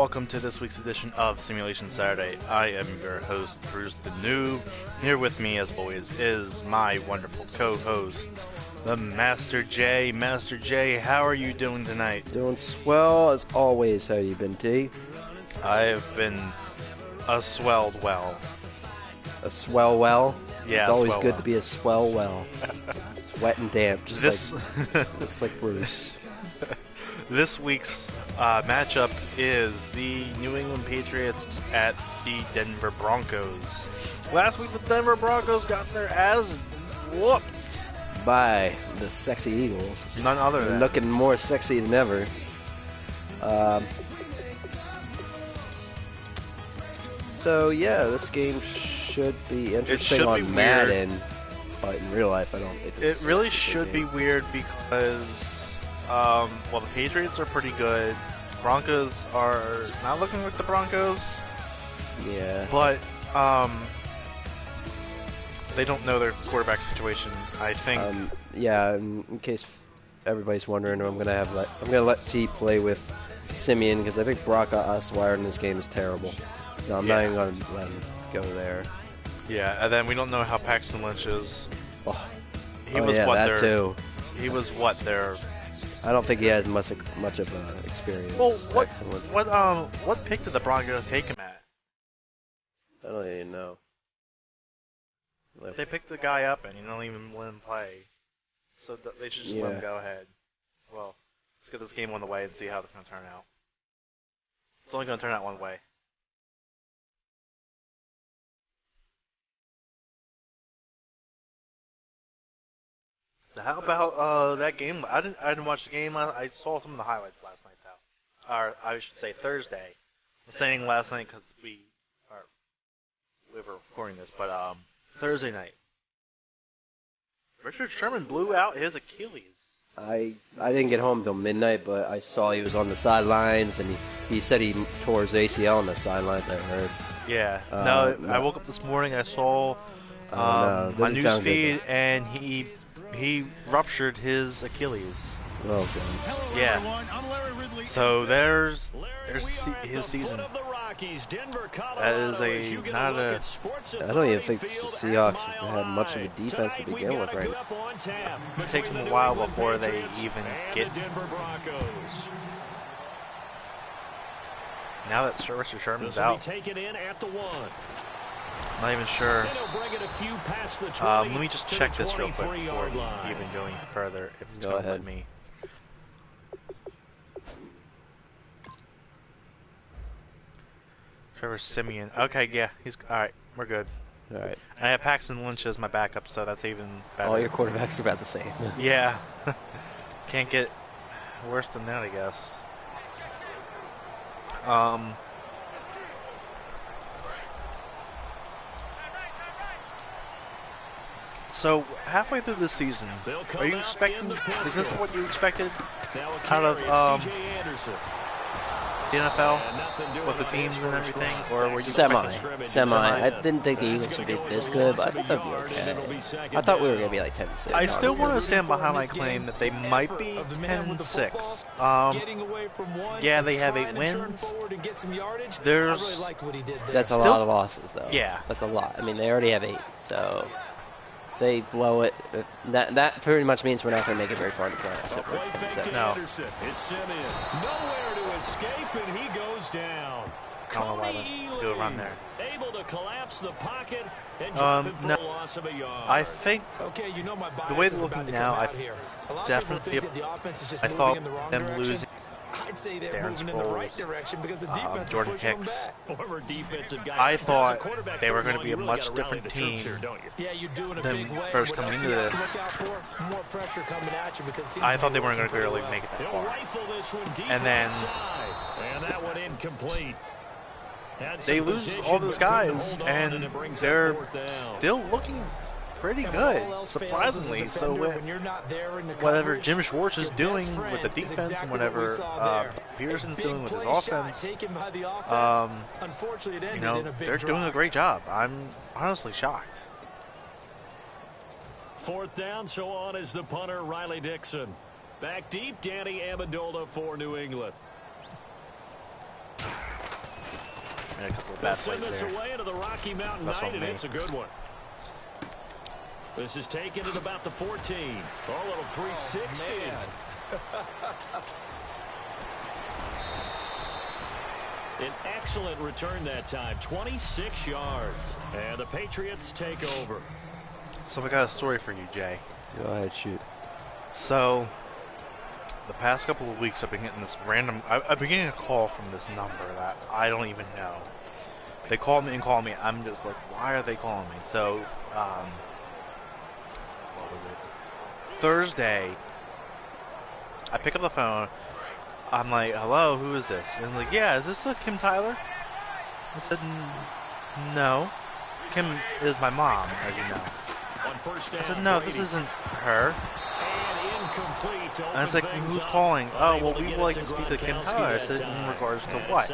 Welcome to this week's edition of Simulation Saturday. I am your host, Bruce the Noob. Here with me, as always, is my wonderful co-host, the Master J. Master J, how are you doing tonight? Doing swell as always. How you been, T? I have been a swelled well. A swell well? Yeah, it's always good well. to be a swell well. Wet and damp, just like Bruce. This week's matchup is the New England Patriots at the Denver Broncos. Last week, the Denver Broncos got their ass whooped by the sexy Eagles. None other than. Looking more sexy than ever. So, yeah, this game should be interesting on Madden, but in real life, I don't think it's it really should be weird because well, the Patriots are pretty good. Broncos are not looking like the Broncos. Yeah. But they don't know their quarterback situation. I think. Yeah. In case everybody's wondering, I'm gonna let T play with Simeon because I think Brock Osweiler in this game is terrible. So I'm not even gonna let him go there. Yeah, and then we don't know how Paxton Lynch is. He was what their. I don't think he has much of experience. Well, what pick did the Broncos take him at? I don't even know. They picked the guy up and you don't even let him play, so they should just let him go ahead. Well, let's get this game on the way and see how it's going to turn out. It's only going to turn out one way. So how about that game? I didn't watch the game. I saw some of the highlights last night, though. Or I should say Thursday. I'm saying last night because we were recording this, but Thursday night. Richard Sherman blew out his Achilles. I didn't get home until midnight, but I saw he was on the sidelines, and he said he tore his ACL on the sidelines. I heard. Yeah. No, I woke up this morning. I saw my news feed, and he ruptured his Achilles. Oh, God. Yeah. So there's his season. That is not a. I don't even think the Seahawks have much of a defense to begin with right now. It takes them a while before they even get. Now that Richard Sherman's out. Not even sure. Let me just check this real quick before we even go any further. If it's going to let me. Trevor Simeon. Okay, yeah, he's all right. We're good. All right. I have Paxton Lynch as my backup, so that's even better. All your quarterbacks are about the same. Yeah. Can't get worse than that, I guess. So halfway through this season, are you expecting? Is this what you expected out of the NFL with the teams and everything, or were you semi? I didn't think the Eagles would be this good, but I thought they'd be okay. I thought we were gonna be like 10-6. I still want to stand behind my claim that they might be 10-6. Yeah, they have 8 wins. That's a lot of losses, though. Yeah, that's a lot. I mean, they already have 8, so. They blow it. That pretty much means we're not going to make it very far in the playoffs. No. It's Simeon. Nowhere to escape, and he goes down. I don't know why they do a run there. Able to collapse the pocket and drop it for a loss of a yard. I think the way they're looking now, I thought them losing. I'd say they're moving in the right direction because the defense Jordan is pushing Hicks. them back. I thought they were going to be a much different team than first coming into this. I thought they weren't going to really make it that far. And then they lose all those guys, and they're still looking pretty good, surprisingly. So whatever Jim Schwartz is doing with the defense and whatever Peterson's doing with his offense, they're doing a great job. I'm honestly shocked. Fourth down, so on is the punter, Riley Dixon. Back deep, Danny Amendola for New England. Made a couple of bad plays there. Away into the Rocky Mountain That's night, on and me. it's a good one. This is taken at about the 14. Oh, a little 360. An excellent return that time, 26 yards. And the Patriots take over. So I got a story for you, Jay. Go ahead, shoot. So, the past couple of weeks I've been getting this random... I've been getting a call from this number that I don't even know. They call me and call me. I'm just like, why are they calling me? So, what was it? Thursday, I pick up the phone. I'm like, hello, who is this? And like, yeah, is this Kim Tyler? I said, no. Kim is my mom, as you know. On first down, I said, no, this isn't her. And I was like, who's calling? Oh, well, we would like to speak to Kim Tyler. I said, in regards to what?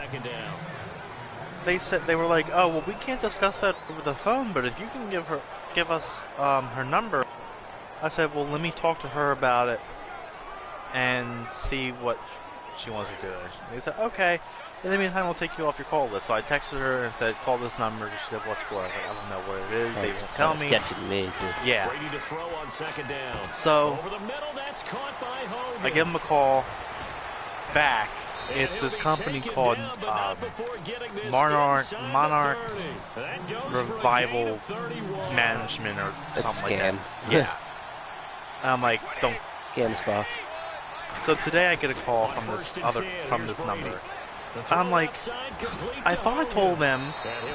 They said, they were like, oh, well, we can't discuss that over the phone, but if you can give us her number. I said, well, let me talk to her about it and see what she wants to do. They said, okay. In the meantime, we'll take you off your call list. So I texted her and said, call this number. She said, what's for? I was like, I don't know what it is. They won't tell me. Sketchy to me, too. Yeah. Ready to throw on second down. So over the middle, that's caught by Hogan. I give him a call back. It's this company called Monarch Revival Management or something like that. Yeah. I'm like, don't. Scam's fuck. So today I get a call from this number. I'm like, I thought I told them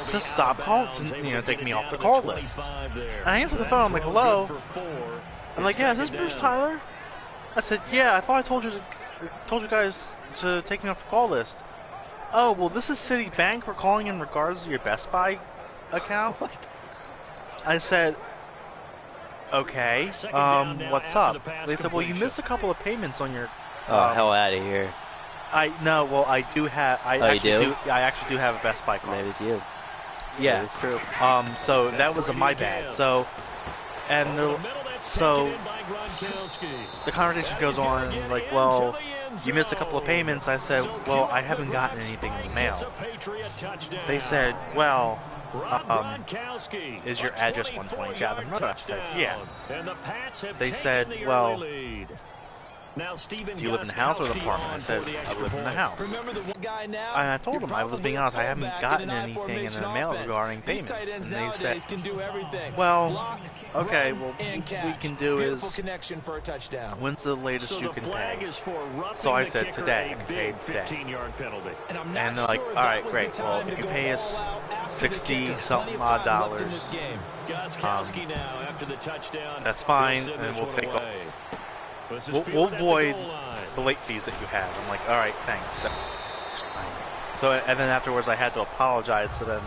to stop calling, to take me off the call list. And I answer the phone. I'm like, hello. I'm like, yeah, is this Bruce Tyler? I said, yeah. I thought I told you guys to take me off the call list. Oh, well, this is Citibank. We're calling in regards to your Best Buy account. What? I said, okay. What's up? They said, well, you missed a couple of payments on your. Oh, hell out of here. I do have. I actually do have a Best Buy card. Maybe it's you. Yeah, Maybe it's true. So that was my bad. So the conversation goes on like, well, you missed a couple of payments. I said, well, I haven't gotten anything in the mail. They said, well, is your address 120 Chatham Road? I said, yeah. They said, well, do you live in the house or the apartment? I said, I live in the house. And I told them, I was being honest, I haven't gotten anything in the mail regarding payments. And they said, well, okay, well, what we can do is, when's the latest you can pay? So I said, today. I paid today. And they're like, all right, great. Well, if you pay us $60-something odd dollars, that's fine, and we'll take off. We'll void the late fees that you have. I'm like, all right, thanks. So, and then afterwards, I had to apologize to them,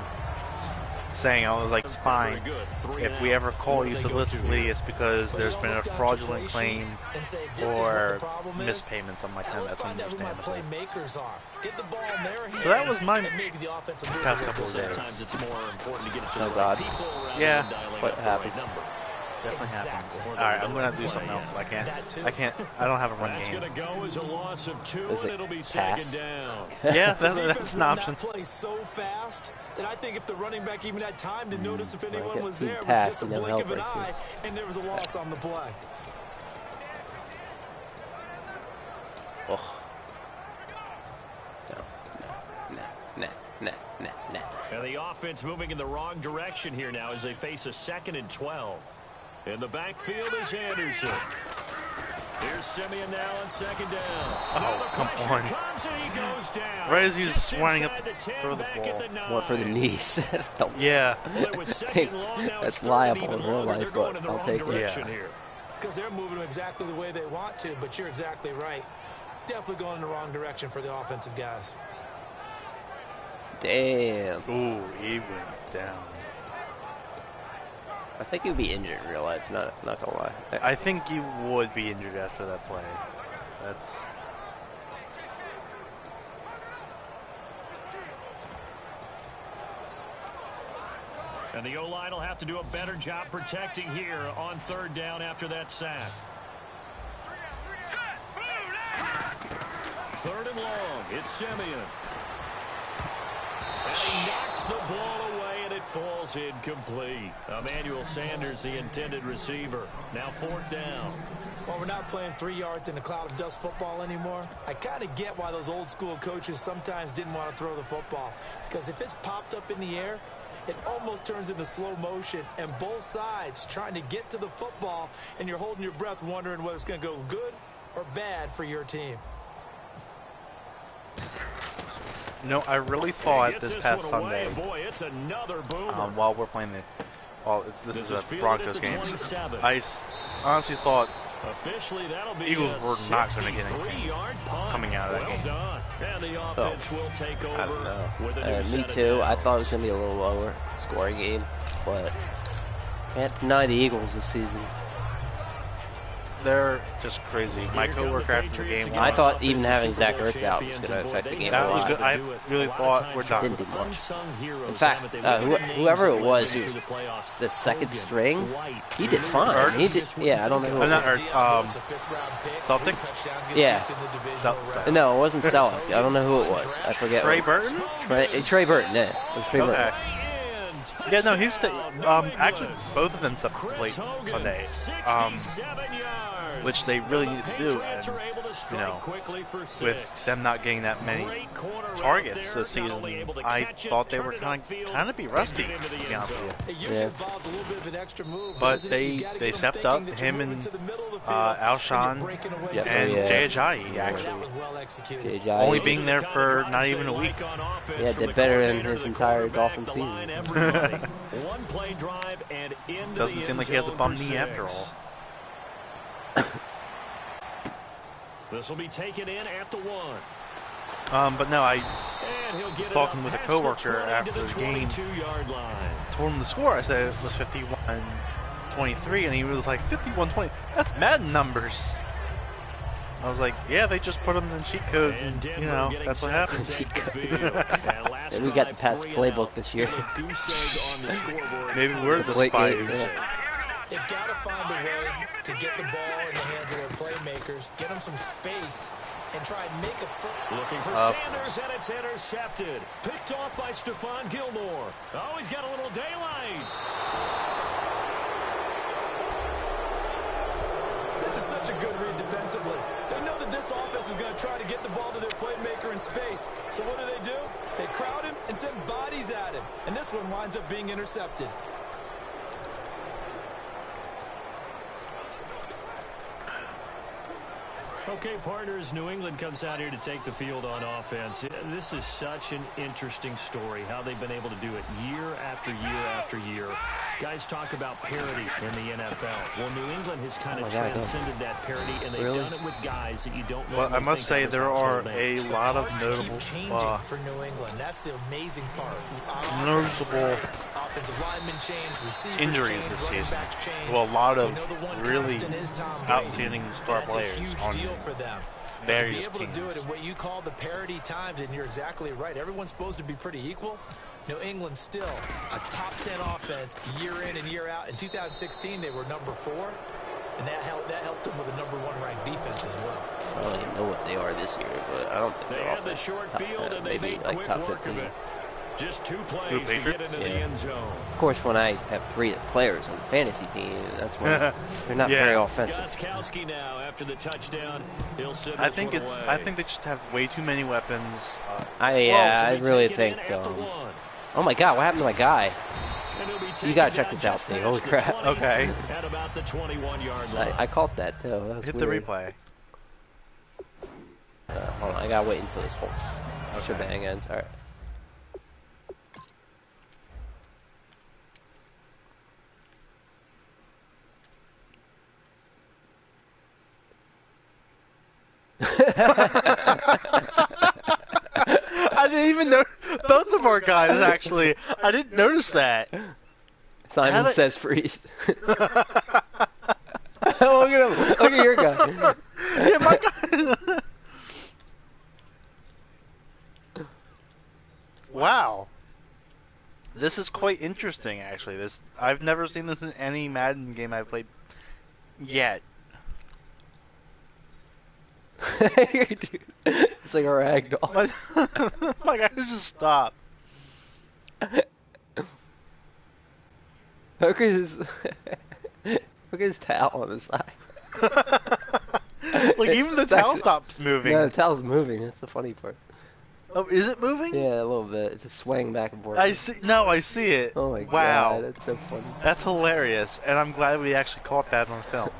saying, I was like, it's fine. If we ever call you solicitously, it's because there's been a fraudulent claim or missed payments. I'm like, no, that's understandable. So that was my past couple of days. Sounds odd. Yeah. What happens? Definitely happens. All right, I'm gonna have to do something else. I don't have a run game. Is it pass? Yeah, that's an option. So fast that I think if the running back even had time to notice if anyone was there, it was pass, just a blink of an eye, and there was a loss on the play. Oh. No. And the offense moving in the wrong direction here now as they face a 2nd and 12. In the backfield is Anderson. Here's Simeon now on 2nd down. Oh, come on. Right as he's winding up to throw the ball. What, for the knees? Yeah. That's liable in real life, but I'll take it. Yeah. Because they're moving exactly the way they want to, but you're exactly right. Definitely going in the wrong direction for the offensive guys. Damn. Ooh, he went down. I think he'd be injured in real life, not gonna lie. I think you would be injured after that play. That's... And the O-line will have to do a better job protecting here on 3rd down after that sack. 3rd and long. It's Simeon. And he falls incomplete. Emmanuel Sanders, the intended receiver. Now 4th down. Well, we're not playing 3 yards in a cloud of dust football anymore. I kind of get why those old school coaches sometimes didn't want to throw the football. Because if it's popped up in the air, it almost turns into slow motion, and both sides trying to get to the football, and you're holding your breath wondering whether it's going to go good or bad for your team. No, I really thought this past Sunday, boy, it's another while we're playing this is a Broncos game, I honestly thought Eagles were not going to get anything coming out of that game. And the offense will take over. I don't know. Me too. I thought it was going to be a little lower scoring game, but can't deny the Eagles this season. They're just crazy. My coworker after the game, I thought even having Zach Ertz out was going to affect the game a that was lot. good. I really thought we're done. Didn't do much. In fact, whoever it was who was the second string, he did fine. Ertz? He did. Yeah, I don't know who. Not Ertz. Celtic? Yeah. No, it wasn't Selleck. I don't know who it was. I forget. Trey Burton? Trey Burton. Yeah, it was Trey Burton. Yeah, no, he's actually both of them stepped to play Sunday, which they really need to do. And, you know, with them not getting that many targets this season, I thought they were kind of be rusty, to be honest with you. Yeah. But they stepped up. Him and Alshon and Jay Ajayi, actually. Only being there for not even a week. Yeah, did better than his entire Dolphin season. One play drive and into Doesn't seem like he has a bum knee after all. This will be taken in at the 1. But no, I was talking with a coworker after the game. Told him the score. I said it was 51-23, and he was like, 51-20. That's Madden numbers. I was like, yeah, they just put them in cheat codes, and you know that's what happens. And we got the Pats playbook this year. Maybe we're the spiders. They've got to find a way to get the ball in the hands of their playmakers, get them some space, and try and make a... Looking for Sanders, and it's intercepted. Picked off by Stephon Gilmore. Oh, he's got a little daylight. This is such a good read defensively. They know that this offense is going to try to get the ball to their playmaker in space. So what do? They crowd him and send bodies at him. And this one winds up being intercepted. Okay, partners, New England comes out here to take the field on offense. This is such an interesting story, how they've been able to do it year after year after year. Guys talk about parity in the NFL. Well, New England has kind of transcended that parity, and they've done it with guys that you don't know. Well, I must say there are a lot of notable for New England. That's the amazing part. Noticeable injuries this season. Well, a lot of really outstanding star players on for them. various to be able teams. to do it in what you call the parity times, and you're exactly right. Everyone's supposed to be pretty equal. New England still a top 10 offense year in and year out. In 2016, they were number 4, and that helped them with a number 1 ranked defense as well. I don't even know what they are this year, but I don't think they their have offense the short is top field 10, and they maybe make like quick top work 15. of it. Just 2 plays to get into the end zone. Of course, when I have 3 players on the fantasy team, that's when they're not very offensive. Gostkowski now after the touchdown. He'll send I think they just have way too many weapons. I really think. Oh my God, what happened to my guy? You gotta check this out, Steve. Holy crap! Okay. At about the 21-yard line. I caught that too. That was Hit weird. the replay. Hold on, I gotta wait until this whole shebang ends. All right. I didn't even know both of our guys actually. I didn't notice that. Simon says freeze. Look at him. Look at your guy. Yeah, my guy. Wow. This is quite interesting, actually. I've never seen this in any Madden game I've played yet. Dude, it's like a ragdoll. My guys just stop. Look at his, look at his towel on the side. Like, even the towel stops moving. Yeah, the towel's moving. That's the funny part. Oh, is it moving? Yeah, a little bit. It's a swaying back and forth. I see. No, I see it. Oh my wow. God, that's so funny. That's hilarious, and I'm glad we actually caught that on film.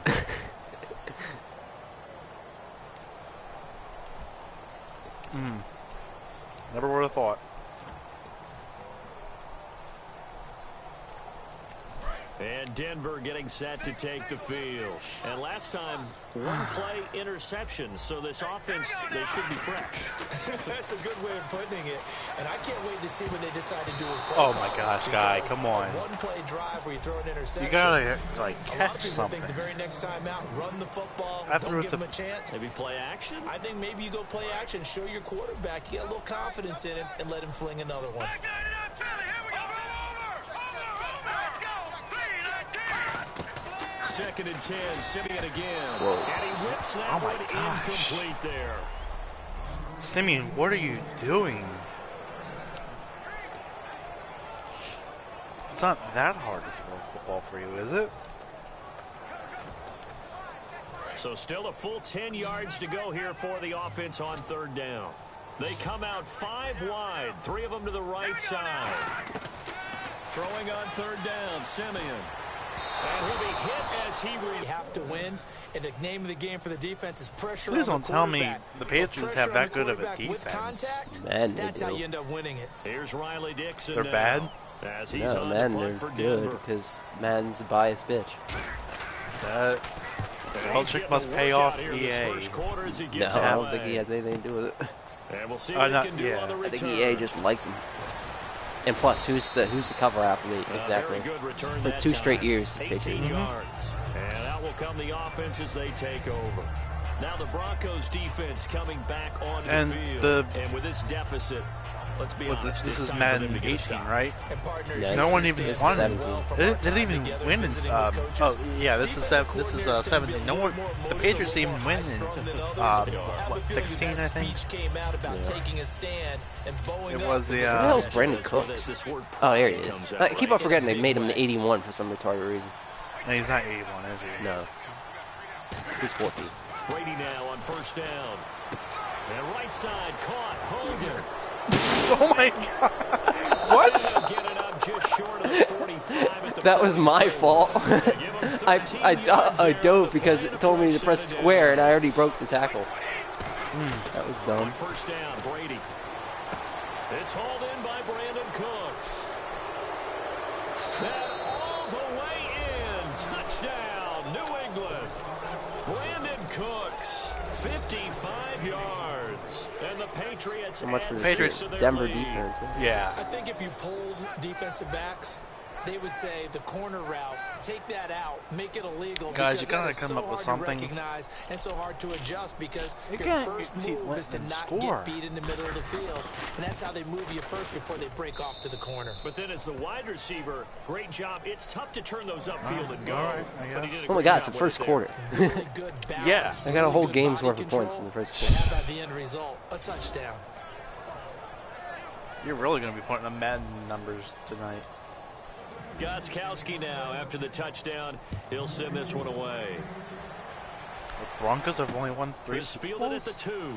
Never would have thought. And Denver getting set to take the field. And last time, one play interception. So this offense, they should be fresh. That's a good way of putting it. And I can't wait to see what they decide to do with play. Oh my gosh, guy, come on. One play drive where you throw an interception. You gotta, like, A lot of catch people something. think the very next time out, run the football, I threw don't it give to- them a chance. Maybe play action? I think maybe you go play action, show your quarterback, you get a little confidence in him, and let him fling another one. Second and 10, Simeon again. Whoa. And he whips that Oh my one gosh. incomplete there. Simeon, what are you doing? It's not that hard to throw a football for you, is it? So still a full 10 yards to go here for the offense on third down. They come out 5 wide, 3 of them to the right side. Throwing on third down, Simeon. And he'll be hit as he You have to win, and the name of the game for the defense is pressure Please on don't the tell me quarterback. the Patriots Pressure have on that the good of a quarterback with defense. contact, Man, they that's how do. you end up winning it. Here's Riley Dixon. They're now, bad? As he's No, on man, the they're punt for good Denver. because man's a biased bitch. That And he's Belichick getting must the pay workout off here this EA. first quarter as he No, gets I it don't think away. he has anything to do with it. And we'll see what he can do yeah. on the I return. think EA just likes him. And plus, who's the cover athlete exactly? Very good return For that 2 straight time. years, 18 Patriots. yards. And out will come the offense as they take over. Now the Broncos defense coming back onto And the field. And with this deficit, let's be Well, honest, this it's is time Madden for them to get a 18, stop. right? And partners, Yes. No one even This is won. 17. They didn't even win in, oh yeah, this is 17. No one, the Patriots didn't even win in, what, 16, I think? It was the, Who the hell's Brandon Cooks? Oh, there he is. I keep on forgetting they made him the 81 for some retarded reason. no, he's not 81, is he? No. He's 14. Brady now on first down. And right side caught. Hogan. Oh my god! What? Get it up just short of the 45 at the That was my 44. fault. They give him 13 yards I there dove with because it told me to press first square and down. I already broke the tackle. That was dumb. On first down, Brady. It's hauled in by Brandon Cooks. And all the way in. Touchdown, New England. Brandon Cooks, 55 yards. And the Patriots So much for add the Patriots. to their Denver lead. defense. Man. Yeah. I think if you pulled defensive backs, they would say the corner route, take that out, make it illegal. Guys, because you gotta that is come so up with hard to something. recognize and so hard to adjust because You your can't first keep move is to letting them not score. get beat in the middle of the field. And that's how they move you first before they break off to the corner. But then as the wide receiver, great job. It's tough to turn those upfield and go. all right, I But he guess. did a Oh my great God, it's the job first with it quarter. Really good balance. Yeah. I got a whole really good game's body worth of points in control. the first And quarter. how about the end result? A touchdown. You're really going to be putting up Madden numbers tonight. Gostkowski now after the touchdown. He'll send this one away. The Broncos have only won 3 He's Super fielded at Bowls? the 2.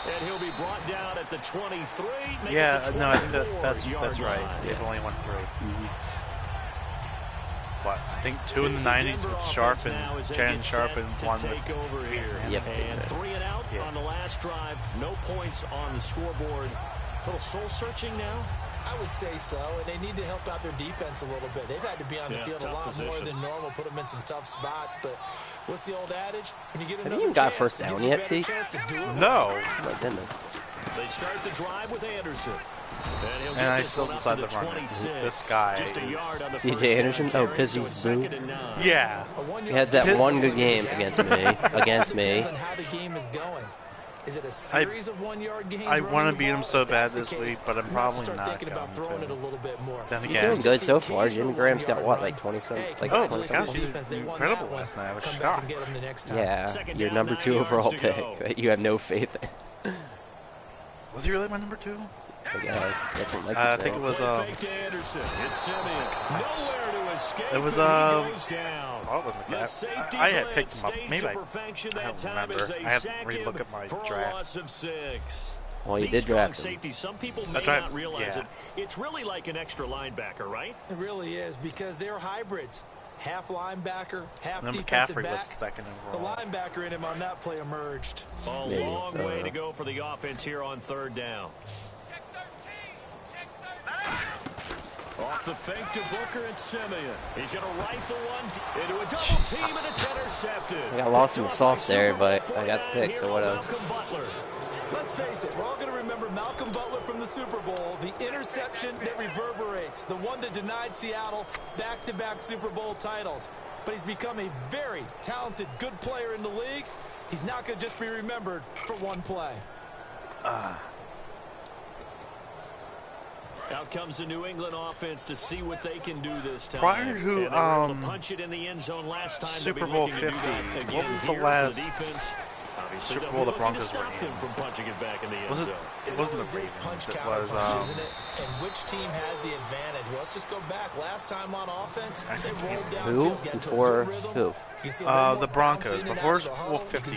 And he'll be brought down at the 23. make it Yeah, the no, I think 24-yard that's right. line. They've only won 3. What? I think 2 in the Here's the 90s Denver with offense Sharp now and as they Shannon get Sharp set and to one with take over here. Yep, And they did. 3 and out Yeah. on the last drive. No points on the scoreboard. A little soul searching now. I would say so, and they need to help out their defense a little bit. They've had to be on the Yeah, field a tough lot more position. than normal, put them in some tough spots. But what's the old adage? When you get Have another you even got chance, first it down gives you a yet, better T? chance to do it. No. My goodness. They start the drive with Anderson. And, he'll And get I this still one up decide to to run it. 26. This guy Just a is- yard on the CJ first down Anderson? Oh, carry, 'cause so he's it's boo? 2nd and 9. Yeah. He had that one good game against me. Against me. Depends on how the game is going. Is it a series of 1-yard games? I running want to the beat him ball? so If bad that's the this case, week, but I'm you might probably start not thinking about going throwing it a to. little bit more. Then You're again, doing good so far. Occasional Jimmy Graham's got 1-yard what, run. like 20-something? Hey, Like Oh, 20 God, something? he's defense, they won incredible that one. last night. I was Come back and shocked. get them the next time. Yeah, Second your down, number 9 2 yards overall to pick go. that you have no faith in. Was he really my number 2? I guess. That's what Mike I think it was it was I had picked him up. Maybe I don't remember. I have to relook at my draft. Well, you did draft him. Safety. Some people may not realize it. It's really like an extra linebacker, right? It really is, because they're hybrids. Half linebacker, half And then defensive McCaffrey back. was second The overall. linebacker in him on that play emerged. A long way to go for the offense here on 3rd down. Off the fake to Booker and Simeon. He's going to rifle one into a double team, and it's intercepted. I got lost in the sauce there, but I got the pick, so what else? Let's face it, we're all going to remember Malcolm Butler from the Super Bowl, the interception that reverberates, the one that denied Seattle back-to-back Super Bowl titles. But he's become a very talented, good player in the league. He's not going to just be remembered for one play. Out comes the New England offense to see what they can do this time. Prior to punch it in the end zone last time. Super Bowl 50, what was the last Super Bowl the Broncos were in? From punching it back in the end zone. It wasn't the Ravens. It was isn't it? And which team has the advantage? Well, let's just go back. Last time on offense, they rolled down. Who? Before who? The Broncos. Before Super Bowl 50.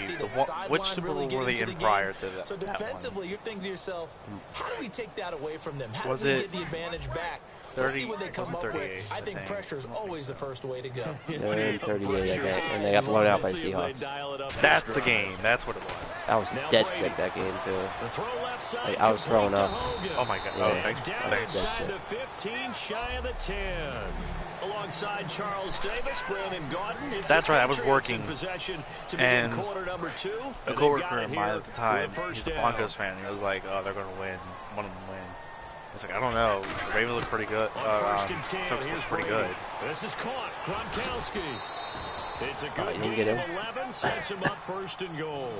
Which Super Bowl were they in prior to that? So defensively, you're thinking to yourself, how do we take that away from them? How Was do we it get the advantage back? 30, Let's see what they come up with. I think pressure is always the first way to go. They're in 38, I think, and they got blown out by the Seahawks. That's the game. That's what it was. I was dead sick that game, too. Like, I was throwing up. Oh, my God. Yeah. Oh, thanks. Down to 15, shy of the 10. Alongside Charles Davis, Brandon Gaudin. That's right, I was working, and a a coworker of mine at the time, he's a Broncos fan, and he was like, oh, they're going to win. One of them win. It's like, I don't know. The Ravens look pretty good. Seahawks look pretty good. This is caught. Gronkowski. It's a good you gain get of 11. Sets him up 1st and goal.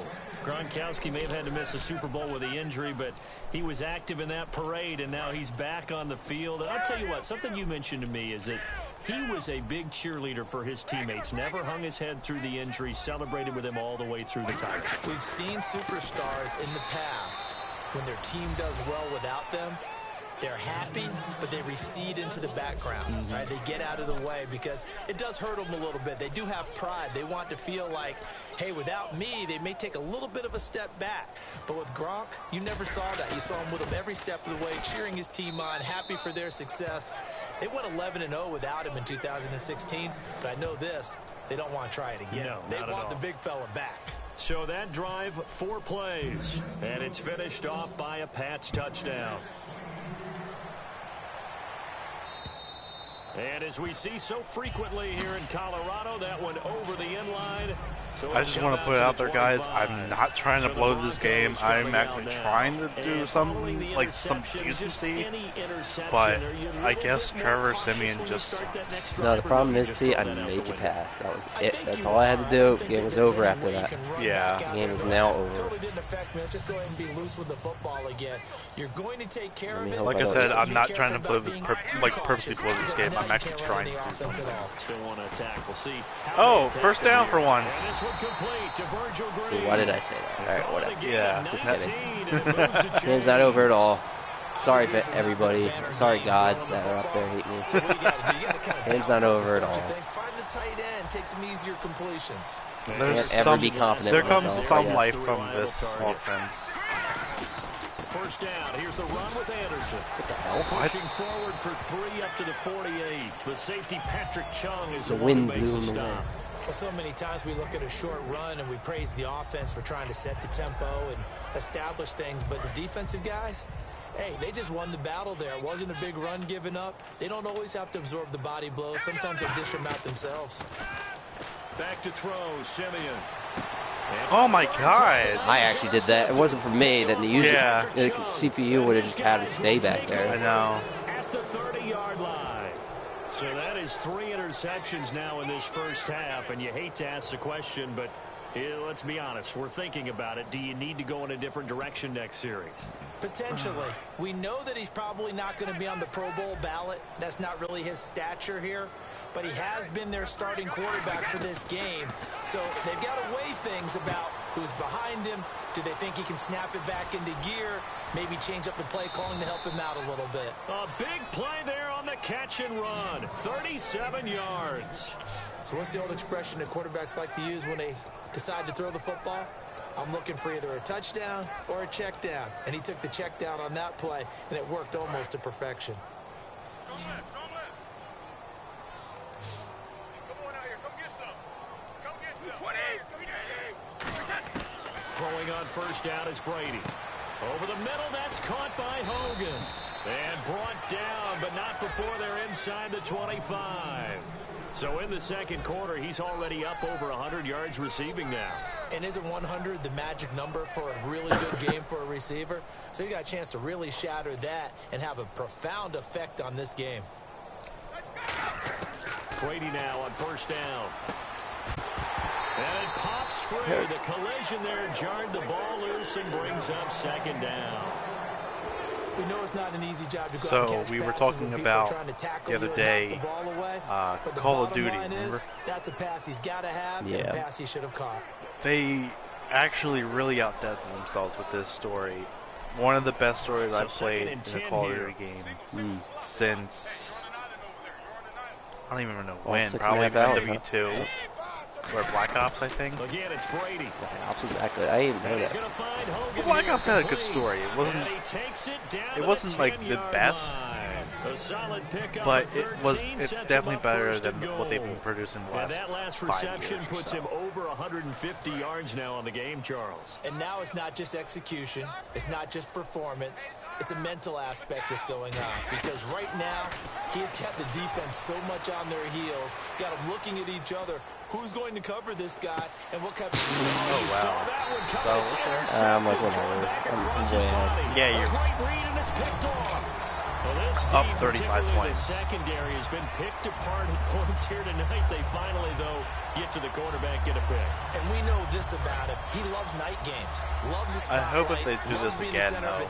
Gronkowski may have had to miss the Super Bowl with the injury, but he was active in that parade, and now he's back on the field. And I'll tell you what, something you mentioned to me is that he was a big cheerleader for his teammates. Never hung his head through the injury. Celebrated with him all the way through the title. We've seen superstars in the past, when their team does well without them, they're happy, but they recede into the background, right? They get out of the way because it does hurt them a little bit. They do have pride. They want to feel like, hey, without me, they may take a little bit of a step back. But with Gronk, you never saw that. You saw him with him every step of the way, cheering his team on, happy for their success. They went 11-0 without him in 2016, but I know this, they don't want to try it again. No, they want the big fella back. So that drive, 4 plays, and it's finished off by a Pats touchdown. And as we see so frequently here in Colorado, that one over the end line. So I just want to put it out there, guys. I'm not trying to blow this game. I'm actually trying to do something like some decency. But I guess Trevor Simeon just sucks. No, the problem is, T, I make it pass. That was it. That's all I had to do. Game was over after that. Yeah. The game is now over. Totally didn't affect me. Let's just go ahead and be loose with the football again. You're going to take care of it. Like I said, I'm not trying to blow this, purposely blow this game. I'm actually trying to do something. Still want to attack. We'll see. Oh, first down for once. See, why did I say that? All right, whatever. Yeah. Just kidding. Game's not over at all. Sorry, everybody. Sorry, gods that are up there hating me. Game's not over at all. Find the tight end. Take some easier completions. There's Can't ever be confident there in comes myself, some I guess. life from this offense. First down. Here's the run with Anderson. What the hell? Pushing forward for 3 up to the 48. The safety Patrick Chung is The the wind one who makes blew the him away. stop. Well, so many times we look at a short run and we praise the offense for trying to set the tempo and establish things, but the defensive guys, hey, they just won the battle there. It wasn't a big run given up. They don't always have to absorb the body blows. Sometimes they dish them out themselves. Back to throw, Simeon. Oh my God! I actually did that. It wasn't for me. Then the usual the CPU would have just had him stay back I there. know. At the 30-yard line. So that is 3 interceptions now in this first half, and you hate to ask the question, but let's be honest. We're thinking about it. Do you need to go in a different direction next series? Potentially. We know that he's probably not going to be on the Pro Bowl ballot. That's not really his stature here. But he has been their starting quarterback for this game. So they've got to weigh things about Who's behind him? Do they think he can snap it back into gear? Maybe change up the play calling to help him out a little bit. A big play there on the catch and run. 37 yards. So what's the old expression that quarterbacks like to use when they decide to throw the football? I'm looking for either a touchdown or a check down. And he took the check down on that play, and it worked almost to perfection. Throwing on first down is Brady. Over the middle, that's caught by Hogan. And brought down, but not before they're inside the 25. So in the second quarter, he's already up over 100 yards receiving now. And isn't 100 the magic number for a really good game for a receiver? So he got a chance to really shatter that and have a profound effect on this game. Brady now on first down. And it pops free. The collision there jarred the ball loose and brings up second down. We know it's not an easy job to go so out and catch we were passes talking when about people are trying to tackle the other you and day, knock the ball away. But the Call of bottom Duty, line is, remember? that's a pass he's got to have and a pass he should have caught. They actually really outdid themselves with this story. One of the best stories I've played in a Call of Duty game since, I don't even know when, probably W2. Or Black Ops, I think. Again, it's Brady. Black Ops, exactly. I didn't know that. Well, Black Ops had a good story. It wasn't like the best, but it's definitely better than what they've been producing the last that last 5 reception years. puts him over 150 yards now on the game, Charles. And now it's not just execution. It's not just performance. It's a mental aspect that's going on. Because right now, he's got the defense so much on their heels, got them looking at each other. Who's going to cover this guy, and what kind of... Oh, wow. So, I'm like, whatever. I'm way ahead. Yeah, you're up 35 points. The secondary has been picked apart at points here tonight. They finally, though, get to the quarterback, get a pick. And we know this about him. He loves night games. Loves the spotlight. I hope if they do this again, though,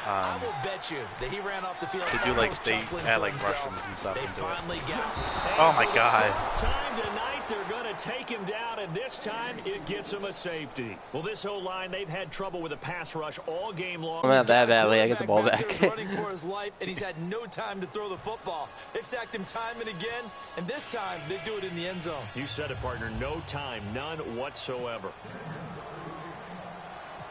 I will bet you that he ran off the field. They do they add like Russians and stuff into finally it. Got Oh my God. Time tonight, they're going to take him down, and this time it gets him a safety. Well, this whole line, they've had trouble with a pass rush all game long. I'm not that badly. I get the ball back. running for his life, and he's had no time to throw the football. They've sacked him time and again, and this time they do it in the end zone. You said it, partner. No time, none whatsoever.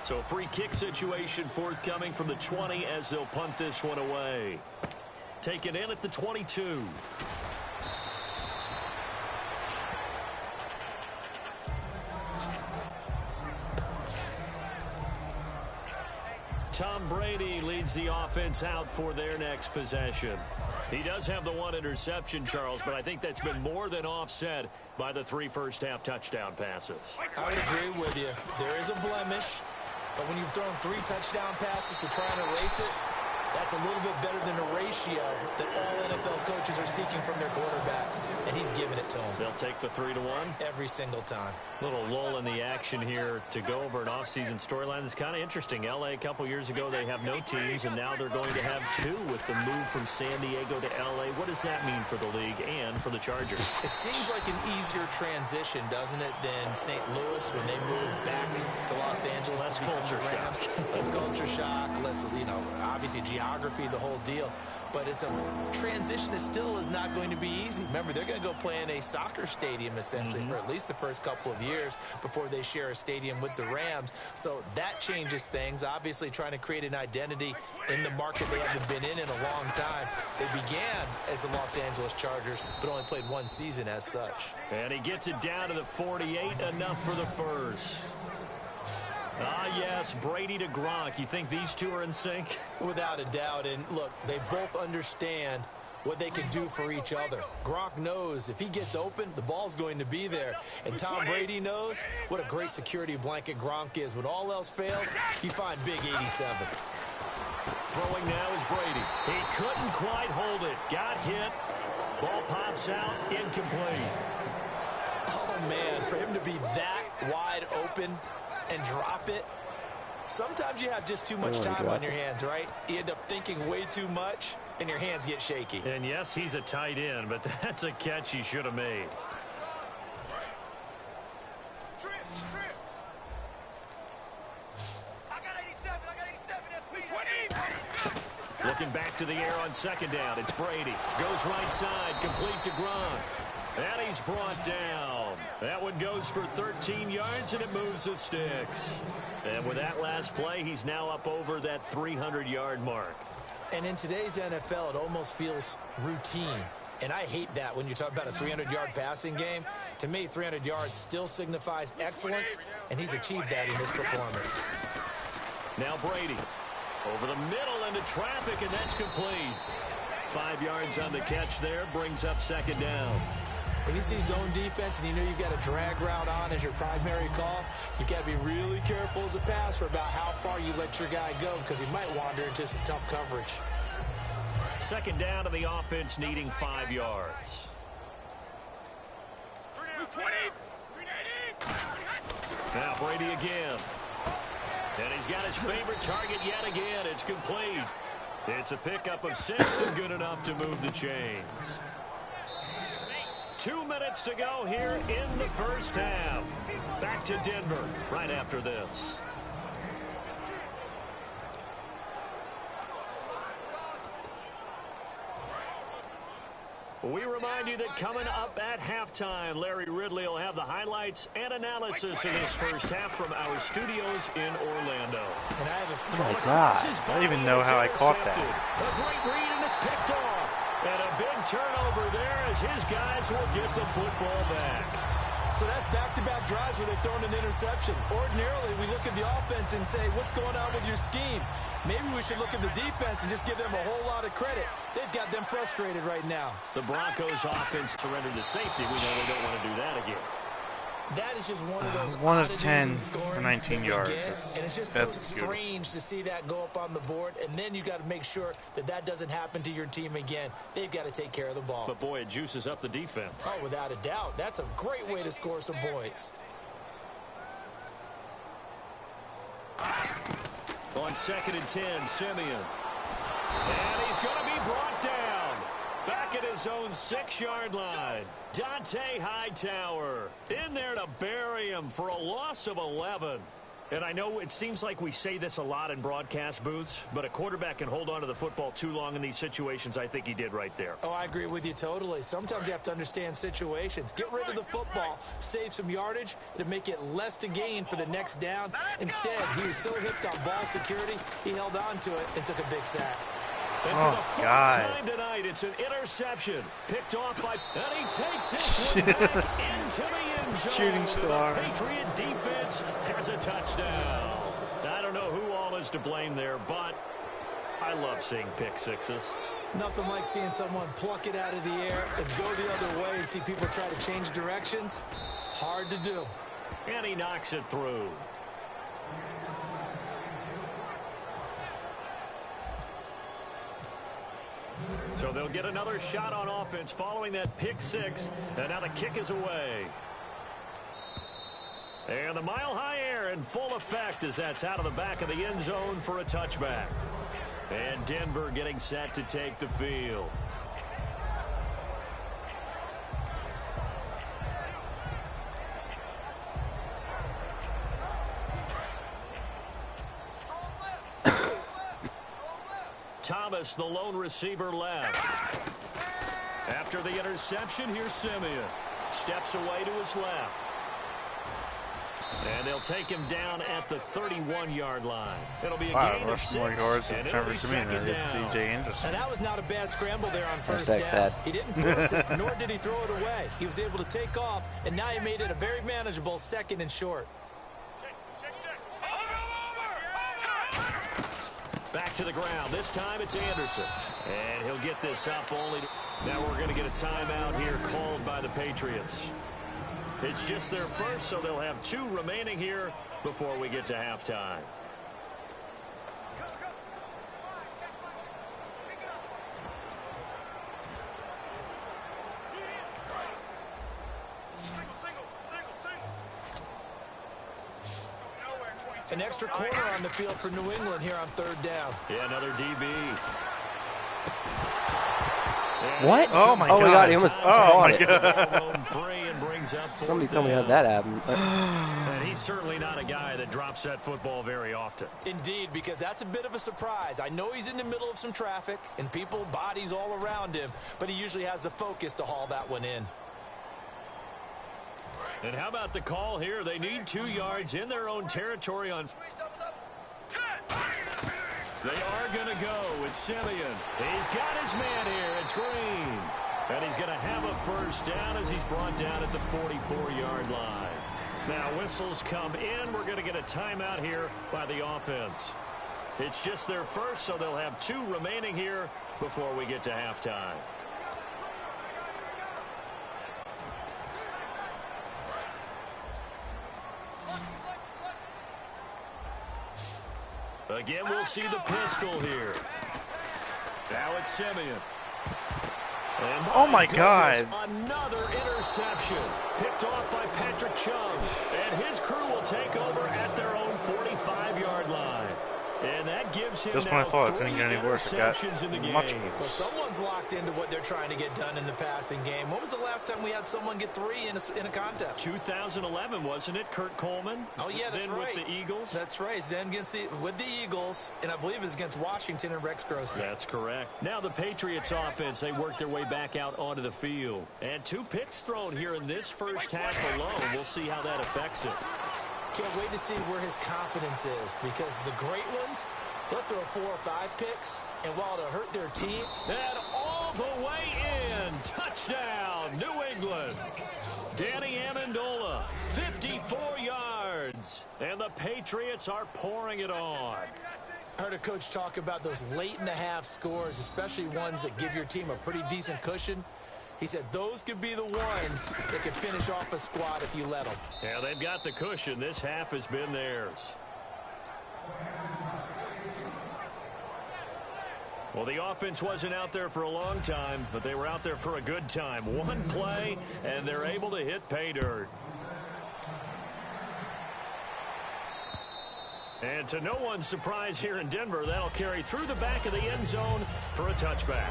So free kick situation forthcoming from the 20 as they'll punt this one away. Taken in at the 22. Tom Brady leads the offense out for their next possession. He does have the one interception, Charles, but I think that's been more than offset by the 3 first-half touchdown passes. I would agree with you. There is a blemish, but when you've thrown 3 touchdown passes to try and erase it, that's a little bit better than a ratio that all NFL coaches are seeking from their quarterbacks, and he's giving it to them. They'll take the 3-1 every single time. Little lull in the action here to go over an offseason storyline that's kind of interesting. LA a couple years ago, they have no teams, and now they're going to have 2 with the move from San Diego to LA. What does that mean for the league and for the Chargers? It seems like an easier transition, doesn't it, than St. Louis when they moved back to Los Angeles. Less culture shock. Less culture shock, less, obviously geography, the whole deal. But it's a transition that still is not going to be easy. Remember, they're going to go play in a soccer stadium, essentially, for at least the first couple of years before they share a stadium with the Rams. So that changes things. Obviously, trying to create an identity in the market they haven't been in a long time. They began as the Los Angeles Chargers, but only played 1 season as such. And he gets it down to the 48, enough for the first. Ah, yes, Brady to Gronk. You think these two are in sync? Without a doubt. And look, they both understand what they can do for each other. Gronk knows if he gets open, the ball's going to be there. And Tom Brady knows what a great security blanket Gronk is. When all else fails, you find big 87. Throwing now is Brady. He couldn't quite hold it. Got hit. Ball pops out. Incomplete. Oh, man, for him to be that wide open and drop it. Sometimes you have just too much time on your hands, right? You end up thinking way too much, and your hands get shaky. And yes, he's a tight end, but that's a catch he should have made. Looking back to the air on second down. It's Brady. Goes right side. Complete to Gronk. And he's brought down. That one goes for 13 yards, and it moves the sticks. And with that last play, he's now up over that 300-yard mark. And in today's NFL, it almost feels routine. And I hate that when you talk about a 300-yard passing game. To me, 300 yards still signifies excellence, and he's achieved that in his performance. Now Brady. Over the middle into traffic, and that's complete. 5 yards on the catch there, brings up second down. When you see zone defense and you know you've got a drag route on as your primary call, you've got to be really careful as a passer about how far you let your guy go because he might wander into some tough coverage. Second down to the offense needing 5 yards. Now Brady again. And he's got his favorite target yet again. It's complete. It's a pickup of 6 and good enough to move the chains. 2 minutes to go here in the first half. Back to Denver right after this. We remind you that coming up at halftime, Larry Ridley will have the highlights and analysis of this first half from our studios in Orlando. And I have oh my God. I don't even know how I caught that. A great read, and it's picked off. And a big turnover there as his guys will get the football back. So that's back-to-back drives where they've thrown an interception. Ordinarily, we look at the offense and say, what's going on with your scheme? Maybe we should look at the defense and just give them a whole lot of credit. They've got them frustrated right now. The Broncos offense surrendered to safety. We know they don't want to do that again. That is just one of those 1 of 10 for 19 yards. And it's just so strange to see that go up on the board. And then you got to make sure that that doesn't happen to your team again. They've got to take care of the ball. But, boy, it juices up the defense. Oh, without a doubt. That's a great way to score some points. On 2nd and 10, Simeon. And he's going to be brought down. Back at his own 6-yard line. Dante Hightower in there to bury him for a loss of 11. And I know it seems like we say this a lot in broadcast booths, but a quarterback can hold on to the football too long in these situations. I think he did right there. Oh, I agree with you totally. Sometimes you have to understand situations. Get rid of the football, save some yardage, to make it less to gain for the next down. Instead, he was so hipped on ball security, he held on to it and took a big sack. And for the fourth time tonight, it's an interception. Picked off by... And he takes this one back into the end zone. Shooting star. The Patriot defense has a touchdown. I don't know who all is to blame there, but I love seeing pick sixes. Nothing like seeing someone pluck it out of the air and go the other way and see people try to change directions. Hard to do. And he knocks it through. So they'll get another shot on offense following that pick six. And now the kick is away. And the mile-high air in full effect as that's out of the back of the end zone for a touchback. And Denver getting set to take the field. Thomas, the lone receiver, left. After the interception, here's Simeon. Steps away to his left. And they'll take him down at the 31-yard line. It'll be a gain of 6. More yards and than C.J. Anderson. And that was not a bad scramble there on first down. He didn't force it, nor did he throw it away. He was able to take off, and now he made it a very manageable 2nd and short. Back to the ground. This time it's Anderson. And he'll get this up only. Now we're going to get a timeout here called by the Patriots. It's just their first, so they'll have 2 remaining here before we get to halftime. An extra corner on the field for New England here on 3rd down. Yeah, another DB. What? Oh my God! God! He almost oh caught my it. God! Somebody tell me how that happened. And he's certainly not a guy that drops that football very often. Indeed, because that's a bit of a surprise. I know he's in the middle of some traffic and people, bodies all around him, but he usually has the focus to haul that one in. And how about the call here? They need 2 yards in their own territory on... They are going to go. It's Simeon. He's got his man here. It's Green. And he's going to have a first down as he's brought down at the 44-yard line. Now, whistles come in. We're going to get a timeout here by the offense. It's just their first, so they'll have 2 remaining here before we get to halftime. Again, we'll see the pistol here. Now it's Simeon. And oh my God. Another interception picked off by Patrick Chung. And his crew will take over at their own 45-yard line. And that gives him just when I thought it couldn't 3 get any worse, it got interceptions in the game. much Well, worse. someone's locked into what they're trying to get done in the passing game. When was the last time we had someone get 3 in a contest? 2011, wasn't it, Kurt Coleman? Oh, yeah, that's then right. With the Eagles? That's right. Then with the Eagles, and I believe it's against Washington and Rex Grossman. That's correct. Now the Patriots offense, they work their way back out onto the field. And 2 picks thrown here in this first half alone. We'll see how that affects it. Can't wait to see where his confidence is, because the great ones, they'll throw 4 or 5 picks, and while it'll hurt their team. And all the way in. Touchdown, New England. Danny Amendola, 54 yards. And the Patriots are pouring it on. I heard a coach talk about those late-in-the-half scores, especially ones that give your team a pretty decent cushion. He said those could be the ones that could finish off a squad if you let them. Yeah, they've got the cushion. This half has been theirs. Well, the offense wasn't out there for a long time, but they were out there for a good time. 1 play, and they're able to hit pay dirt. And to no one's surprise here in Denver, that'll carry through the back of the end zone for a touchback.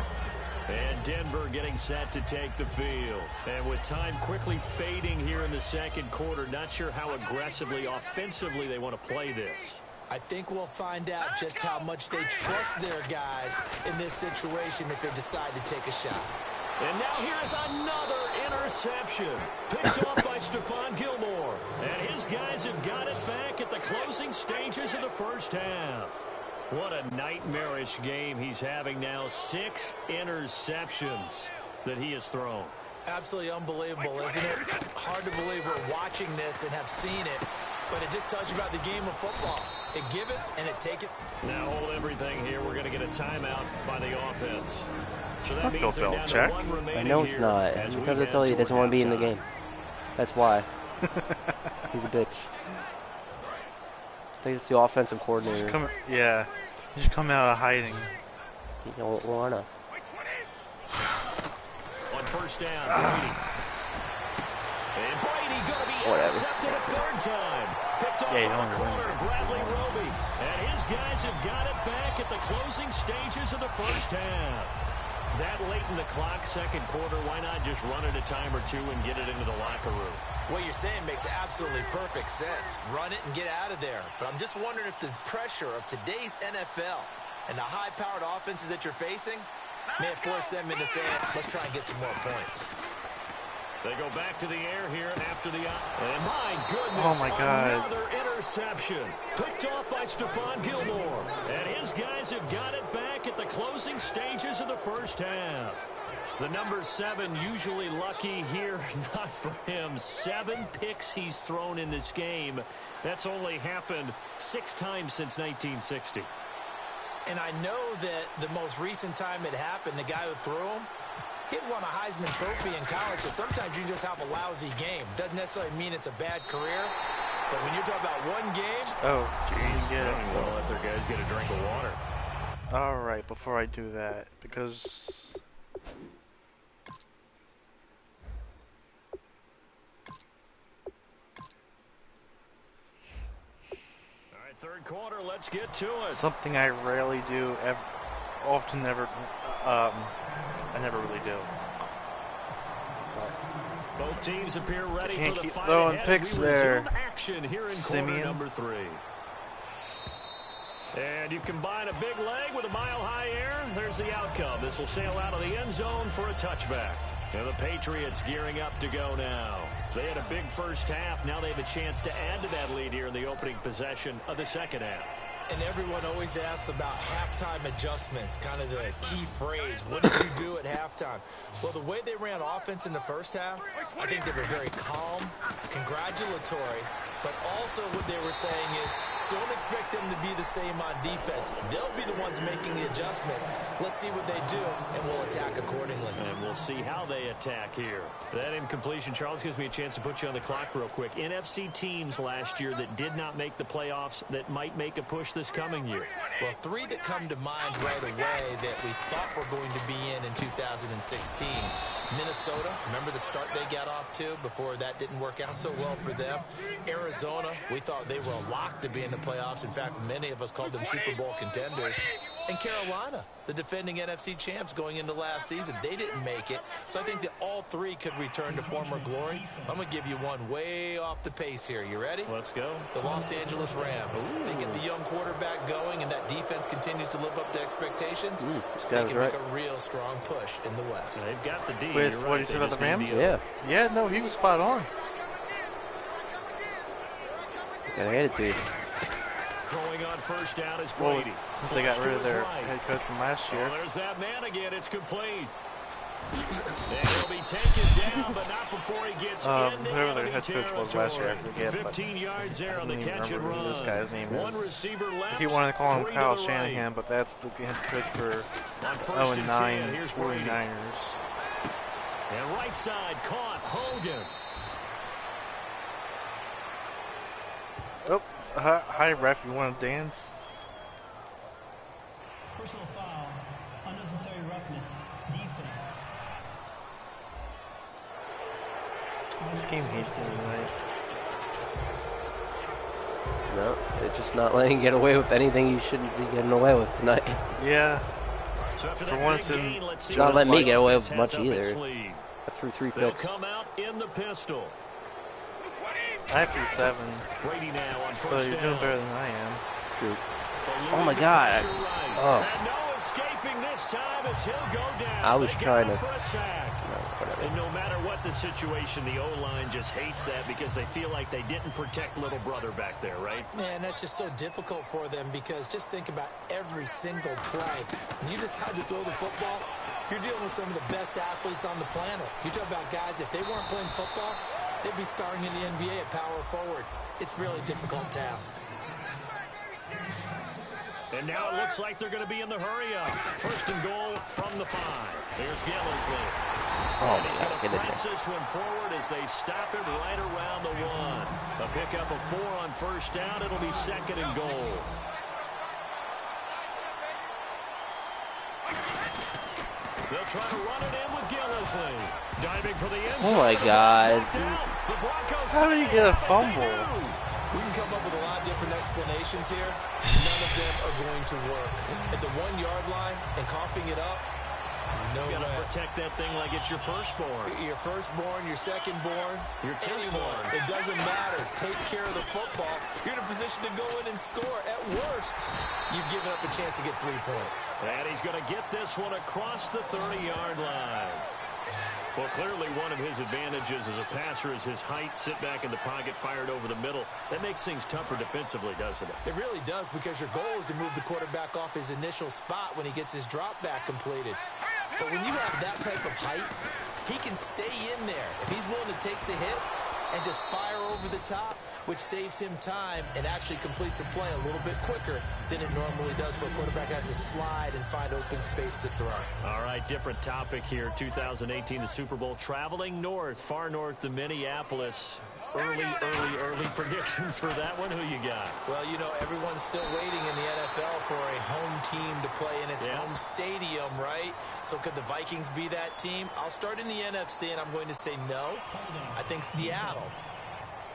And Denver getting set to take the field. And with time quickly fading here in the second quarter, not sure how aggressively, offensively they want to play this. I think we'll find out just how much they trust their guys in this situation if they decide to take a shot. And now here's another interception. Picked off by Stephon Gilmore. And his guys have got it back at the closing stages of the first half. What a nightmarish game he's having now. 6 interceptions that he has thrown. Absolutely unbelievable, isn't it? Hard to believe we're watching this and have seen it, but it just tells you about the game of football. It give it and it take it. Now hold everything here. We're going to get a timeout by the offense. So that Go means they're down to Belichick. 1 remaining I know it's here not. as I'm we trying to head tell you he toward doesn't want to be in the halftime. game. That's why. He's a bitch. I think it's the offensive coordinator. Yeah, he should come out of hiding. You don't wanna. On first down, Brady. And Brady going to be intercepted a 3rd time. Picked off Yeah, by the corner, Bradley Roby. And his guys have got it back at the closing stages of the first half. That late in the clock, second quarter, why not just run it a time or 2 and get it into the locker room? What you're saying makes absolutely perfect sense. Run it and get out of there. But I'm just wondering if the pressure of today's NFL and the high-powered offenses that you're facing may have forced them into saying, let's try and get some more points. They go back to the air here after the... And my goodness, Oh my God. Another interception. Picked off by Stephon Gilmore. And his guys have got it back at the closing stages of the first half. The number 7 usually lucky here, not for him. 7 picks he's thrown in this game. That's only happened 6 times since 1960. And I know that the most recent time it happened, the guy who threw him, he'd won a Heisman Trophy in college, so sometimes you just have a lousy game. Doesn't necessarily mean it's a bad career, but when you're talking about one game... Oh, geez, get it. They'll let their guys get a drink of water. All right, before I do that, because... All right, third quarter, let's get to it. something I rarely do, often never I never really do. Both teams appear ready Can't for the keep fight throwing ahead. picks We there, resume action here in quarter Simeon. number 3. And you combine a big leg with a mile-high air. There's the outcome. This will sail out of the end zone for a touchback. And the Patriots gearing up to go now. They had a big first half. Now they have a chance to add to that lead here in the opening possession of the second half. And everyone always asks about halftime adjustments, kind of the key phrase. What did you do at halftime? Well, the way they ran offense in the first half, I think they were very calm, congratulatory, but also what they were saying is, don't expect them to be the same on defense. They'll be the ones making the adjustments. Let's see what they do, and we'll attack accordingly. And we'll see how they attack here. That incompletion, Charles, gives me a chance to put you on the clock real quick. NFC teams last year that did not make the playoffs that might make a push this coming year. Well, 3 that come to mind right away that we thought were going to be in 2016. Minnesota, remember the start they got off to before that didn't work out so well for them. Arizona, we thought they were a lock to be in the playoffs. In fact, many of us called them Super Bowl contenders. And Carolina, the defending NFC champs going into last season, they didn't make it. So I think that all 3 could return to former glory. I'm going to give you one way off the pace here. You ready? Let's go. The Los Angeles Rams. They get the young quarterback going, and that defense continues to live up to expectations. They can make a real strong push in the West. They've got the D. With You're what right. you said about the Rams? Yeah. Yeah, no, he was spot on. I had it to you. Throwing on first down is Well, Brady. since they got rid of their head coach from last year. Oh, there's that man again. It's complete. And he'll be taken down, but not before he gets into whoever their enemy head coach was last year, I forget. 15 yards there on the catch and run. This guy's name is. One receiver left. He wanted to call him 3 Kyle to the Shanahan, right. but that's the head coach for On first and 10, 0-9 here's Brady. 49ers. And right side caught Hogan. Oh, hi ref, you want to dance? Personal foul, unnecessary roughness, defense. This game hates me tonight. No, they're just not letting you get away with anything you shouldn't be getting away with tonight. Yeah. So after For that once big in- gain, let's see It's not what letting me the get away offense with much has up its either. sleeve. I threw 3 They'll picks. come out in the pistol. I threw 7, Brady now on so first you're down. doing better than I am. Shoot. Eluding Oh my the God. pressure right. Oh. And no escaping this time as he'll go down. I was They trying got him to- for a sack. No, whatever. And no matter what the situation, the O-line just hates that because they feel like they didn't protect little brother back there, right? Man, that's just so difficult for them because just think about every single play. When you decide to throw the football, you're dealing with some of the best athletes on the planet. You talk about guys, if they weren't playing football, they'd be starring in the NBA at power forward. It's a really difficult task. And now it looks like they're going to be in the hurry-up. First and goal from the 5. Here's Gillisley. Oh, He's my going God, to get in press there. this one forward as they stop it right around the 1. A pickup of 4 on first down. It'll be second and goal. They'll try to run it in with Gillisley. Diving for the end zone. Oh, my God. The Broncos. How do you get a fumble? We can come up with a lot of different explanations here. None of them are going to work. At the 1-yard line and coughing it up, no You got to way. protect that thing like it's your firstborn. Your firstborn, your secondborn, Your anyone. tenthborn. It doesn't matter. Take care of the football. You're in a position to go in and score. At worst, you've given up a chance to get 3 points. And he's going to get this one across the 30-yard line. Well, clearly one of his advantages as a passer is his height. Sit back in the pocket, fired over the middle. That makes things tougher defensively, doesn't it? It really does because your goal is to move the quarterback off his initial spot when he gets his drop back completed. But when you have that type of height, he can stay in there. If he's willing to take the hits and just fire over the top, which saves him time and actually completes a play a little bit quicker than it normally does for a quarterback has to slide and find open space to throw. All right, different topic here. 2018, the Super Bowl, traveling north, far north to Minneapolis. Early predictions for that one. Who you got? Well, you know, everyone's still waiting in the NFL for a home team to play in its Yeah. home stadium, right? So could the Vikings be that team? I'll start in the NFC, and I'm going to say no. I think Seattle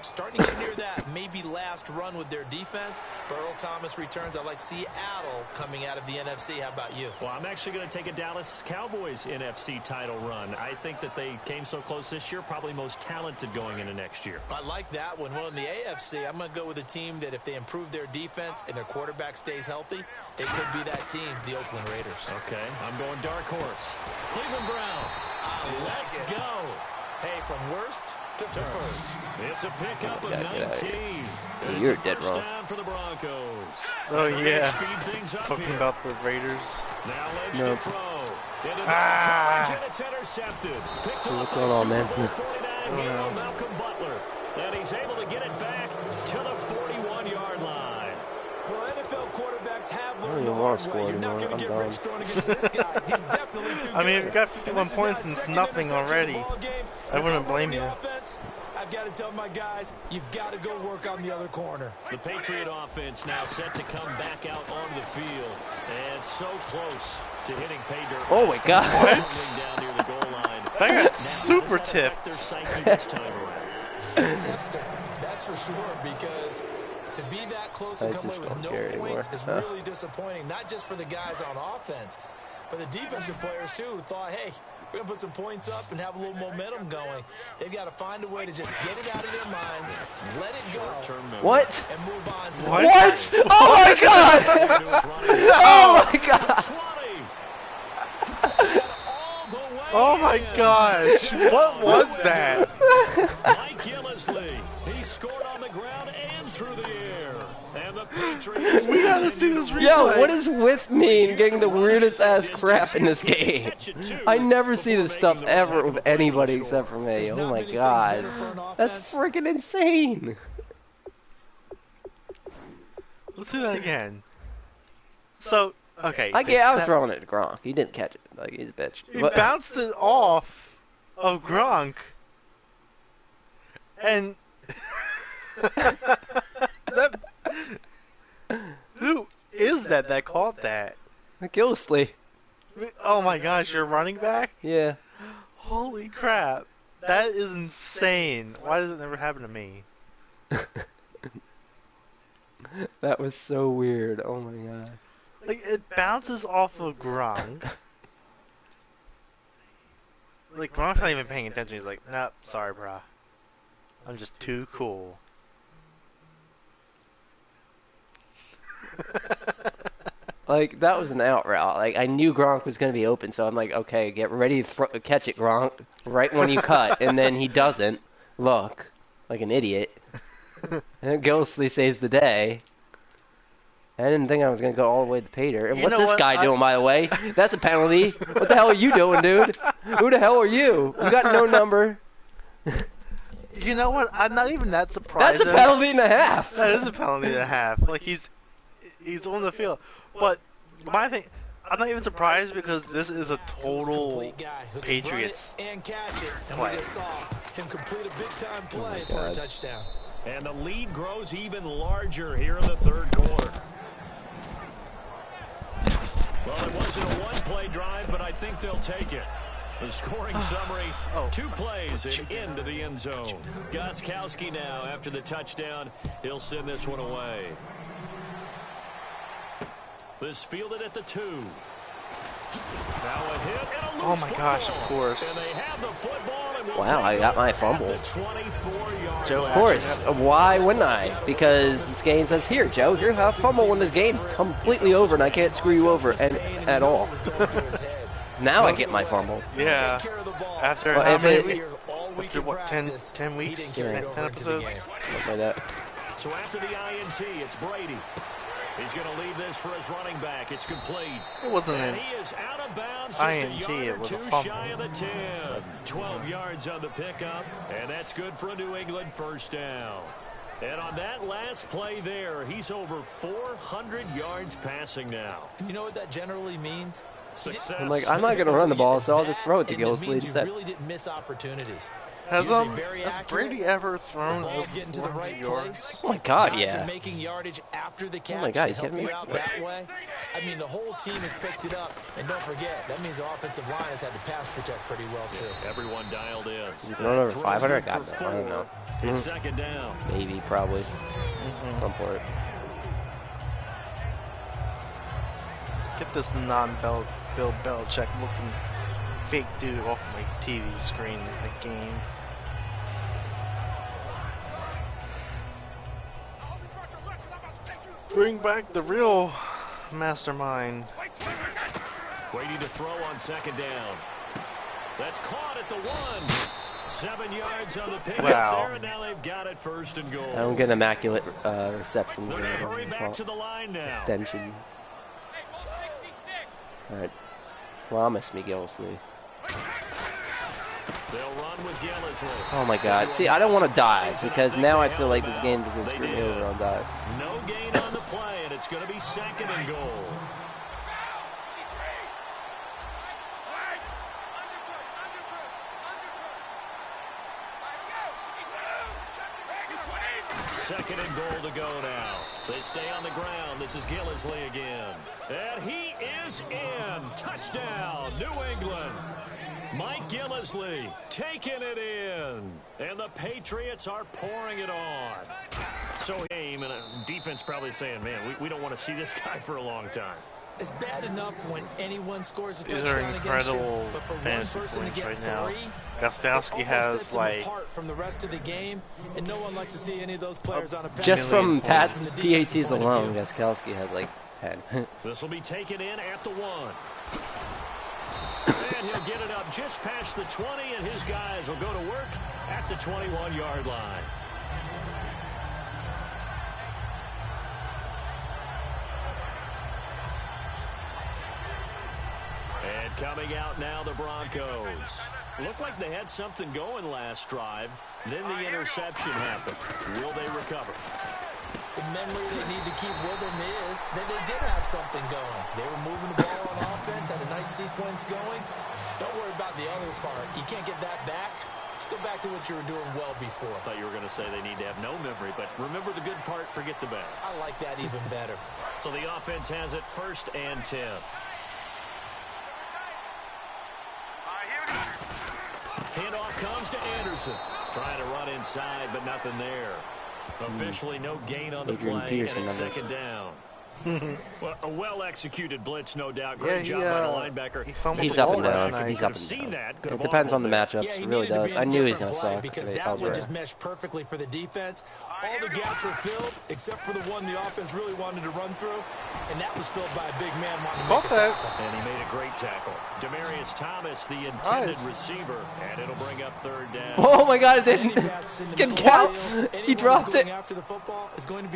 Starting to get near that maybe last run with their defense. But Earl Thomas returns. I like Seattle coming out of the NFC. How about you? Well, I'm actually going to take a Dallas Cowboys NFC title run. I think that they came so close this year, probably most talented going into next year. I like that one. Well, in the AFC, I'm going to go with a team that if they improve their defense and their quarterback stays healthy, it could be that team, the Oakland Raiders. Okay, I'm going dark horse. Cleveland Browns. Let's go. Hey, from worst to first. It's a pickup of 19. You're dead wrong. Down for the Broncos. Oh, yeah. Speed things up Talking here. about the Raiders. Now Lynch No. to throw. Into and it's intercepted. Picked What's off going on, man? by Super Bowl 49 hero Malcolm Butler. And he's able to get it back to the 41-yard line. Well, NFL quarterbacks have I don't learned the even want hard to way. score You're not anymore. going I'm to get done. rich throwing against this guy. He's definitely too good. I mean, if you got 51 And points this and is it's now nothing second interception already, of the ball game. I wouldn't If I'm blame running you. the offense, I've got to tell my guys, you've got to go work on the other corner. The Patriot offense now set to come back out on the field. And so close to hitting pay dirt. Oh, my God. Down near the goal line. That Now, got super does that affect tipped. their psyche this time around? Tester, that's for sure, because to be that close and I come away just with don't no care anymore. points is really disappointing, not just for the guys on offense, but the defensive players, too, who thought, hey, we're going to put some points up and have a little momentum going. They've got to find a way to just get it out of their minds, let it go, What? and move on to the What? What? Oh, my God. Oh, my God. 20. Oh my gosh, what was that? Mike Gillisley, he scored on the ground and through the air. And the Patriots We gotta see this replay. Yo, what is with me and getting the weirdest ass crap in this game? I never see this stuff ever with anybody except for me. Oh my God. That's freaking insane. Let's do that again. So, okay. I was throwing it to Gronk. He didn't catch it. Like, he's a bitch. He But- bounced it off of Gronk. And who is that caught that? Gillisley. Oh my gosh, you're running back? Yeah. Holy crap. That is insane. Why does it never happen to me? That was so weird. Oh my God. Like, it bounces off of Gronk. Like, Gronk's not even paying attention. He's like, nope, sorry, brah. I'm just too cool. Like, that was an out route. Like, I knew Gronk was going to be open, so I'm like, okay, get ready to catch it, Gronk, right when you cut. And then he doesn't. Look, like an idiot. And Gillisley saves the day. I didn't think I was going to go all the way to Pater. And You what's know this what? guy doing, by the way? That's a penalty. What the hell are you doing, dude? Who the hell are you? You got no number. You know what? I'm not even that surprised. That's a penalty and a half. That is a penalty and a half. Like, he's on the field. But my thing, I'm not even surprised because this is a total complete guy who can Patriots run it and catch it. And play. we just saw him complete a big-time play for a God. touchdown. And the lead grows even larger here in the third quarter. Well, it wasn't a one-play drive, but I think they'll take it. The scoring summary, 2 plays and into the end zone. Gostkowski now, after the touchdown, he'll send this one away. This fielded at the 2. Now a hit and a Oh loose my gosh, of football. course. And they have the football and will Wow, take I got my over at fumble. the 24-yard Joe, Of course. Why wouldn't I? Because this game says, here, Joe, here's how I fumble when this game's completely over and I can't screw you over at all. Now I get my fumble. Yeah. After Well, how if many it- weeks? After what, 10 weeks? Yeah. 10 episodes? Something like that. So after the INT, it's Brady. He's going to leave this for his running back. It's complete. It wasn't And an he is out of bounds just INT, a yard it or was a two fumble. shy of the 10. 12 yards on the pickup, and that's good for a New England first down. And on that last play there, he's over 400 yards passing now. And you know what that generally means? Success. I'm like, I'm not going to run the ball, so I'll just throw it to And it Gillisley means instead. you really didn't miss opportunities. Has Brady ever thrown getting to the right place? Oh my God, yeah. Making yardage after the catch. Oh my God, you kidding me? Out that way. I mean, the whole team has picked it up, and don't forget that means the offensive line has had to pass protect pretty well too. Everyone dialed in. He's thrown over 500. I don't know. It's second down. Maybe, probably. Some for it. Get this non-Bill Belichick looking fake dude off my TV screen in the game. Bring back the real mastermind. Waiting to throw on second down. That's caught at the 1. 7 yards on the pickup there, and now they've got it first and goal. I don't get immaculate receptions. They're going to hurry back to the line now. Extensions. All right. Promise me, Gillisley. They'll run with Gillisley. Oh my God. See, I don't want to die because now I feel like this game is going to screw me over on die. No gain on the play, and it's going to be second and goal. Second and goal to go now. They stay on the ground. This is Gillisley again. And he is in. Touchdown, New England. Mike Gillisley taking it in. And the Patriots are pouring it on. So game and defense probably saying, man, we don't want to see this guy for a long time. It's bad enough when anyone scores a These are touchdown incredible against you, but for one fantasy person to points get right now. 3, Gostowski has like apart from the rest of the game, and no one likes to see any of those players on a just from points. PATs alone, Gostowski has like 10. This will be taken in at the 1. And he'll get it up just past the 20, and his guys will go to work at the 21-yard line. And coming out now, the Broncos. Looked like they had something going last drive. Then the interception happened. Will they recover? The memory they need to keep with them is that they did have something going. They were moving the ball on offense, had a nice sequence going. Don't worry about the other part. You can't get that back. Let's go back to what you were doing well before. I thought you were going to say they need to have no memory, but remember the good part, forget the bad. I like that even better. So the offense has it 1st and 10. Handoff comes to Anderson. Trying to run inside, but nothing there. Officially no gain on the play, and it's second down. Well, a well-executed blitz, no doubt. Great job by the linebacker. He's up and down. He's up and down. It depends on the matchups. It really does. I knew he was going to suck. Because that one just meshed perfectly for the defense. All the gaps were filled, except for the one the offense really wanted to run through, and that was filled by a big man wanting to make a tackle. And he made a great tackle. Demarius Thomas, the intended receiver, and it'll bring up 3rd down. Oh my God! It didn't count. He dropped it.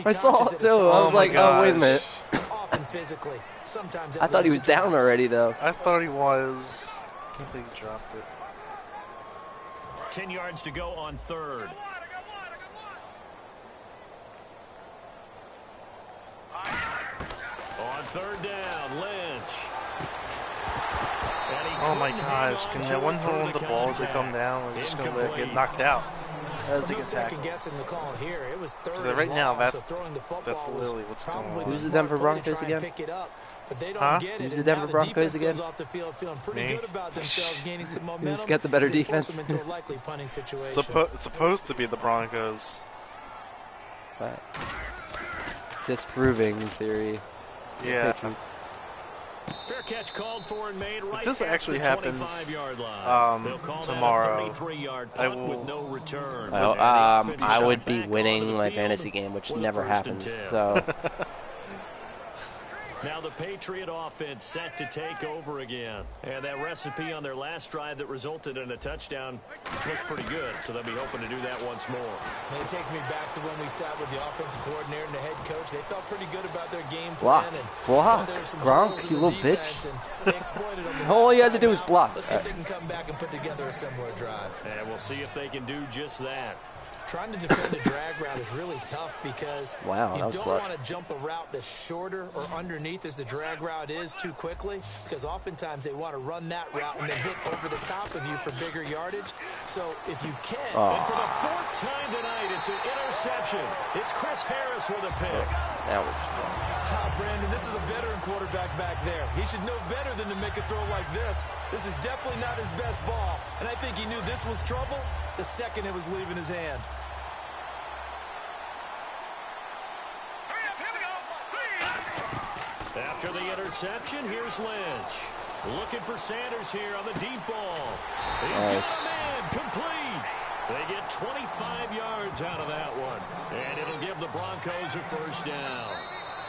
I saw it too. I was like, oh wait a minute. Physically. Sometimes I thought he was down already, though. I thought he was. I can't believe he dropped it. 10 yards to go on 3rd. On 3rd down, Lynch. Oh my gosh! Can that one hold the ball as they come down? We're just gonna let it get knocked out. As he gets tackled. Because right now, that's literally what's going on. Who's the Denver Broncos again? Huh? Who's the Denver Broncos again? Me. Who's got the better defense? It's supposed to be the Broncos. But disproving theory. Yeah. Patriots. Fair catch called for and made right. If this actually happens tomorrow, I will. No return. Well, I would be winning my fantasy game, which never happens. So. Now the Patriot offense set to take over again. And that recipe on their last drive that resulted in a touchdown looks pretty good. So they'll be hoping to do that once more. And it takes me back to when we sat with the offensive coordinator and the head coach. They felt pretty good about their game plan. Block. Gronk, you little bitch. All you had to do was block. Let's see if they can come back and put together a similar drive. And we'll see if they can do just that. Trying to defend a drag route is really tough because you don't want to jump a route that's shorter or underneath as the drag route is too quickly, because oftentimes they want to run that route and then hit over the top of you for bigger yardage. So if you can. And for the 4th time tonight, it's an interception. It's Chris Harris with a pick. That was Brandon, this is a veteran quarterback back there. He should know better than to make a throw like this. This is definitely not his best ball, and I think he knew this was trouble the second it was leaving his hand. After the interception, here's Lynch. Looking for Sanders here on the deep ball. He's got a man complete. They get 25 yards out of that one, and it'll give the Broncos a first down.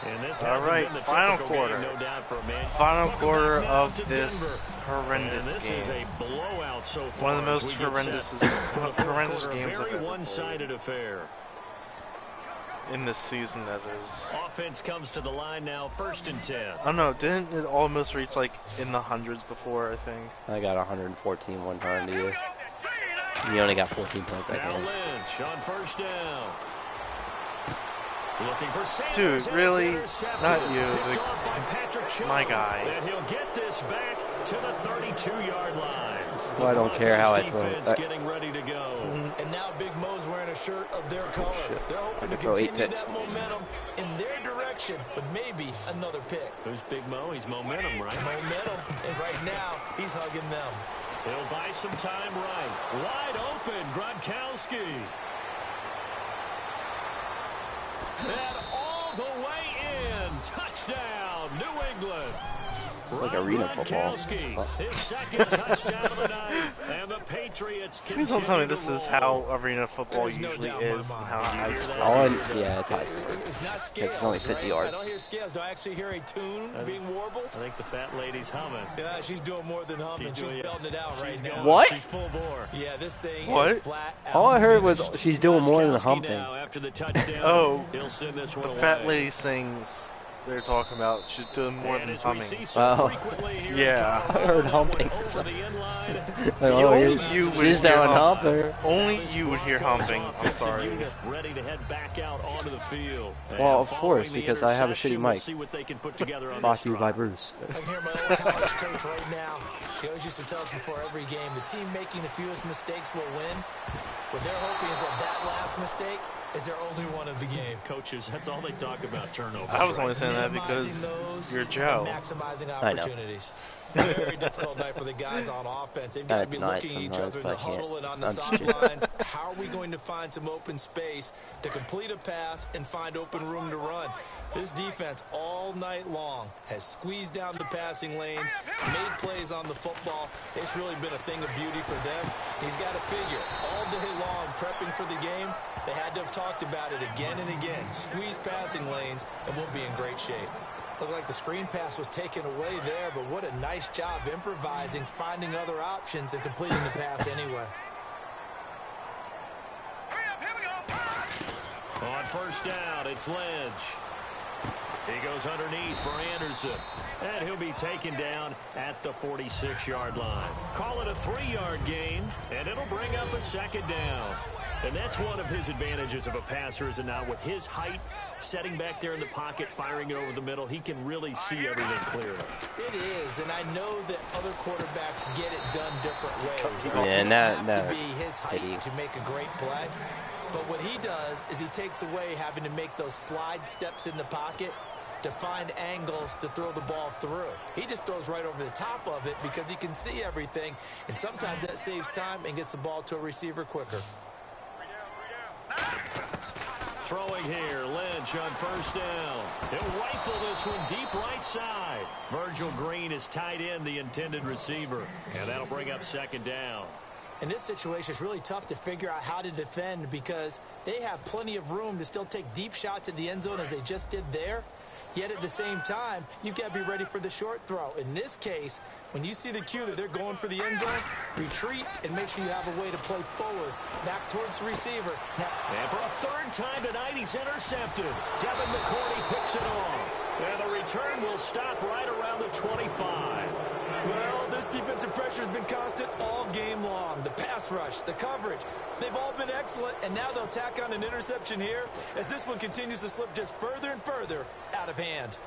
And this all right, final quarter. Game, no doubt, for a man. Final quarter of this horrendous and this game. Is a blowout so far. One of the most horrendous games a very one-sided affair. In this season, that is. Offense comes to the line now, 1st and 10. I don't know, didn't it almost reach like in the hundreds before, I think? I got 114 one time to you. You only got 14 points that game. game. Lynch on 1st down. Looking for Sanders. Dude, really? Not you. My guy. And he'll get this back to the 32-yard line. Well, I don't care how I throw it. Getting ready to go. And now Big Mo's wearing a shirt of their color. They're hoping to continue that momentum in their direction, but maybe another pick. Who's Big Mo? He's momentum, right? Momentum. And right now, he's hugging them. He'll buy some time right. Wide open, Gronkowski. And all the way in. Touchdown, New England. It's like arena football. His second touchdown of the night, and the Patriots Please don't tell me this is how arena football usually is and how high score. Yeah, it's high score. It's not scales, it's only 50 yards. I don't hear scales. Do I actually hear a tune being warbled? I think the fat lady's humming. Yeah, she's doing more than humming. She's belting it out right now. What? She's full bore. Yeah, this thing is flat out. All I heard was she's doing more than humping. After the touchdown, oh, he'll send this one the away. fat lady sings. They're talking about she's doing more than humming. Yeah, I heard humping. Only you would she's doing humping. Only you would hear humping. I'm sorry. Ready to head back out onto the field. Well, of course, because I have a shitty mic. Brought to you by Bruce. I can hear my old college coach right now. He always used to tell us before every game, the team making the fewest mistakes will win. What they're hoping is that last mistake is their only one of the game. Coaches, that's all they talk about, turnovers. I was only saying that because you're Joe. Maximizing opportunities. Very difficult night for the guys on offense. They've got to be looking at each other in the huddle and on the sidelines. How are we going to find some open space to complete a pass and find open room to run? This defense all night long has squeezed down the passing lanes, made plays on the football. It's really been a thing of beauty for them. He's got to figure all day long prepping for the game. They had to have talked about it again and again. Squeeze passing lanes, and we'll be in great shape. Looked like the screen pass was taken away there, but what a nice job improvising, finding other options, and completing the pass anyway. On 1st down, it's Lynch. He goes underneath for Anderson. And he'll be taken down at the 46-yard line. Call it a 3-yard gain, and it'll bring up a 2nd down. And that's one of his advantages of a passer, is it not? With his height, setting back there in the pocket, firing it over the middle, he can really see everything clearly. It is, and I know that other quarterbacks get it done different ways. Yeah, it doesn't have to be his height to make a great play. But what he does is he takes away having to make those slide steps in the pocket to find angles to throw the ball through. He just throws right over the top of it because he can see everything, and sometimes that saves time and gets the ball to a receiver quicker. Throwing here, Lynch on 1st down. He'll rifle this one deep right side. Virgil Green is tied in, the intended receiver, and that'll bring up 2nd down. In this situation, it's really tough to figure out how to defend because they have plenty of room to still take deep shots at the end zone as they just did there. Yet at the same time, you've got to be ready for the short throw. In this case, when you see the cue that they're going for the end zone, retreat and make sure you have a way to play forward, back towards the receiver. Now, and for a 3rd time tonight, he's intercepted. Devin McCourty picks it off. And the return will stop right around the 25. Well, this This defensive pressure has been constant all game long. The pass rush, the coverage, they've all been excellent, and now they'll tack on an interception here as this one continues to slip just further and further out of hand.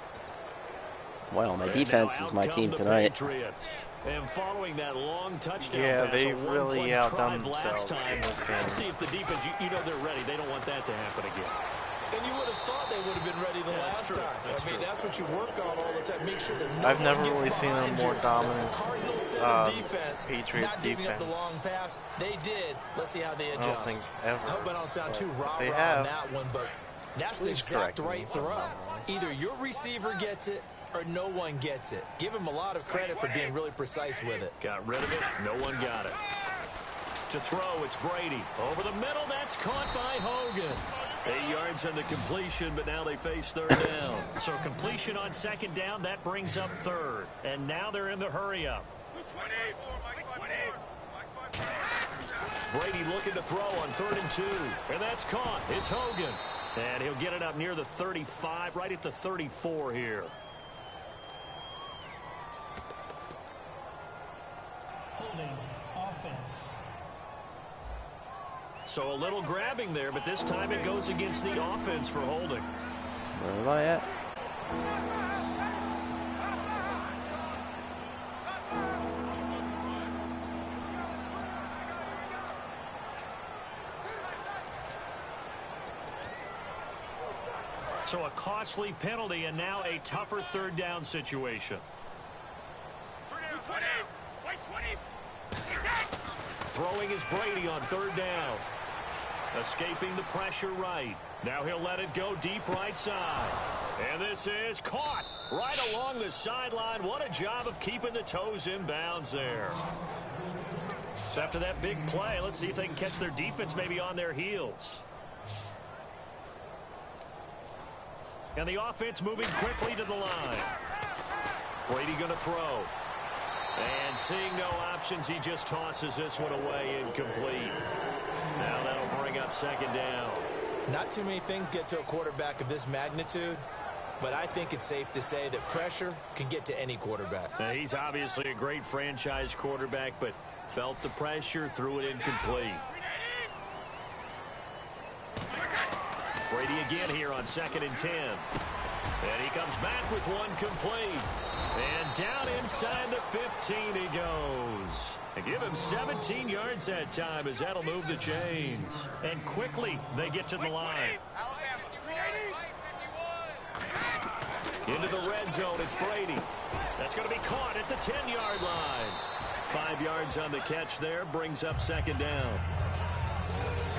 Well, my defense is my team tonight. Patriots. And following that long touchdown pass, they really outdone last themselves time. in this game. See if the defense, you know they're ready. They don't want that to happen again. And you would have thought they would have been ready the last time. I mean, that's what you work on all the time. Make sure that I've never really seen a more dominant defense, Patriots not giving defense. up the long pass. They did. Let's see how they adjust. I don't think ever. I hope I don't sound too rah-rah They on have. that one, but that's the Please exact correct me. right throw. Either your receiver gets it or no one gets it. Give him a lot of credit for being really precise with it. Got rid of it. No one got it. To throw, it's Brady. Over the middle, that's caught by Hogan. 8 yards on the completion, but now they face third down. So completion on second down, that brings up third. And now they're in the hurry-up. Brady looking to throw on 3rd and 2. And that's caught. It's Hogan. And he'll get it up near the 35, right at the 34 here. Holding offense. So a little grabbing there, but this time it goes against the offense for holding. Where am I at? So a costly penalty and now a tougher third down situation. Throwing is Brady on 3rd down. Escaping the pressure right. Now he'll let it go deep right side. And this is caught right along the sideline. What a job of keeping the toes in bounds there. So after that big play, let's see if they can catch their defense maybe on their heels. And the offense moving quickly to the line. Brady going to throw. And seeing no options, he just tosses this one away incomplete. Now that'll bring up second down. Not too many things get to a quarterback of this magnitude, but I think it's safe to say that pressure can get to any quarterback. Now, he's obviously a great franchise quarterback, but felt the pressure, threw it incomplete. Brady again here on 2nd and 10. And he comes back with one complete. And down inside the 15 he goes. And give him 17 yards that time as that'll move the chains. And quickly they get to the line. Into the red zone, it's Brady. That's going to be caught at the 10-yard line. 5 yards on the catch there, brings up second down.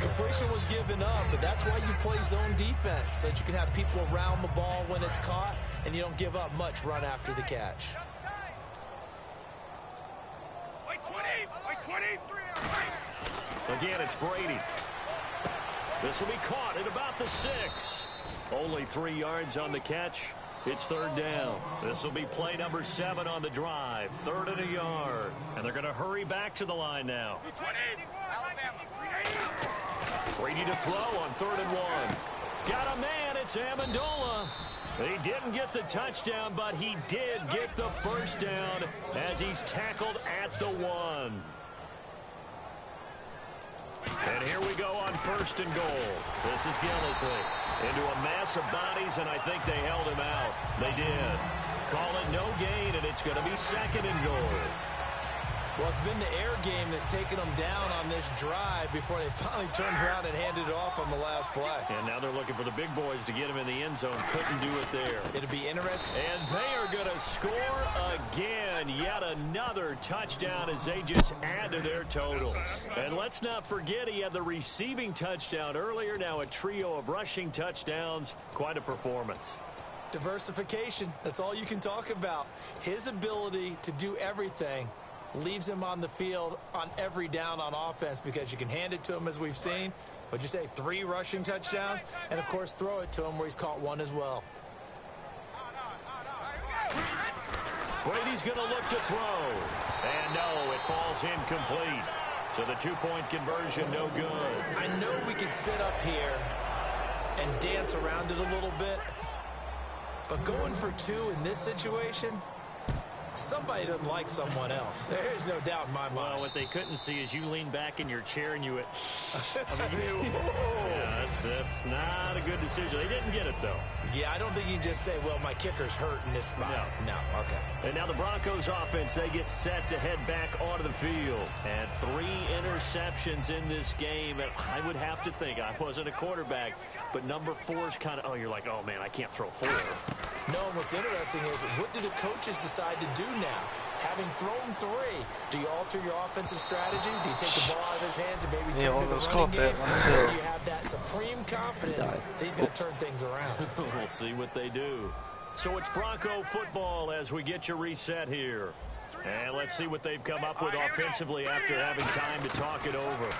Completion was given up, but that's why you play zone defense, so that you can have people around the ball when it's caught, and you don't give up much run after the catch. Again, it's Brady. This will be caught at about the 6. Only 3 yards on the catch. It's third down. This will be play number 7 on the drive. 3rd and a yard. And they're going to hurry back to the line now. Brady to throw on 3rd and 1. Got a man. It's Amendola. He didn't get the touchdown, but he did get the first down as he's tackled at the 1. And here we go on 1st and goal. This is Gillisley into a mass of bodies, and I think they held him out. They did. Call it no gain, and it's going to be 2nd and goal. Well, it's been the air game that's taken them down on this drive before they finally turned around and handed it off on the last play. And now they're looking for the big boys to get him in the end zone. Couldn't do it there. It'll be interesting. And they are going to score again. Yet another touchdown as they just add to their totals. And let's not forget he had the receiving touchdown earlier. Now a trio of rushing touchdowns. Quite a performance. Diversification. That's all you can talk about. His ability to do everything leaves him on the field on every down on offense because you can hand it to him as we've seen. What'd you say, 3 rushing touchdowns? And, of course, throw it to him where he's caught 1 as well. Brady's going to look to throw. And no, it falls incomplete. So the 2-point conversion no good. I know we could sit up here and dance around it a little bit, but going for 2 in this situation, Somebody doesn't like someone else. There's no doubt in my mind. Well, what they couldn't see is you lean back in your chair and you went, yeah, that's not a good decision. They didn't get it, though. Yeah, I don't think you can just say, well, my kicker's hurt in this spot. No, okay. And now the Broncos offense, they get set to head back onto the field. And 3 interceptions in this game. And I would have to think, I wasn't a quarterback, but number 4 is kind of, oh, you're like, oh, man, I can't throw 4. No, and what's interesting is, what do the coaches decide to do now? Having thrown 3, do you alter your offensive strategy? Do you take the ball out of his hands and maybe turn to the running game? Or do you have that supreme confidence that he's going to turn things around? We'll see what they do. So it's Bronco football as we get you reset here. And let's see what they've come up with offensively after having time to talk it over.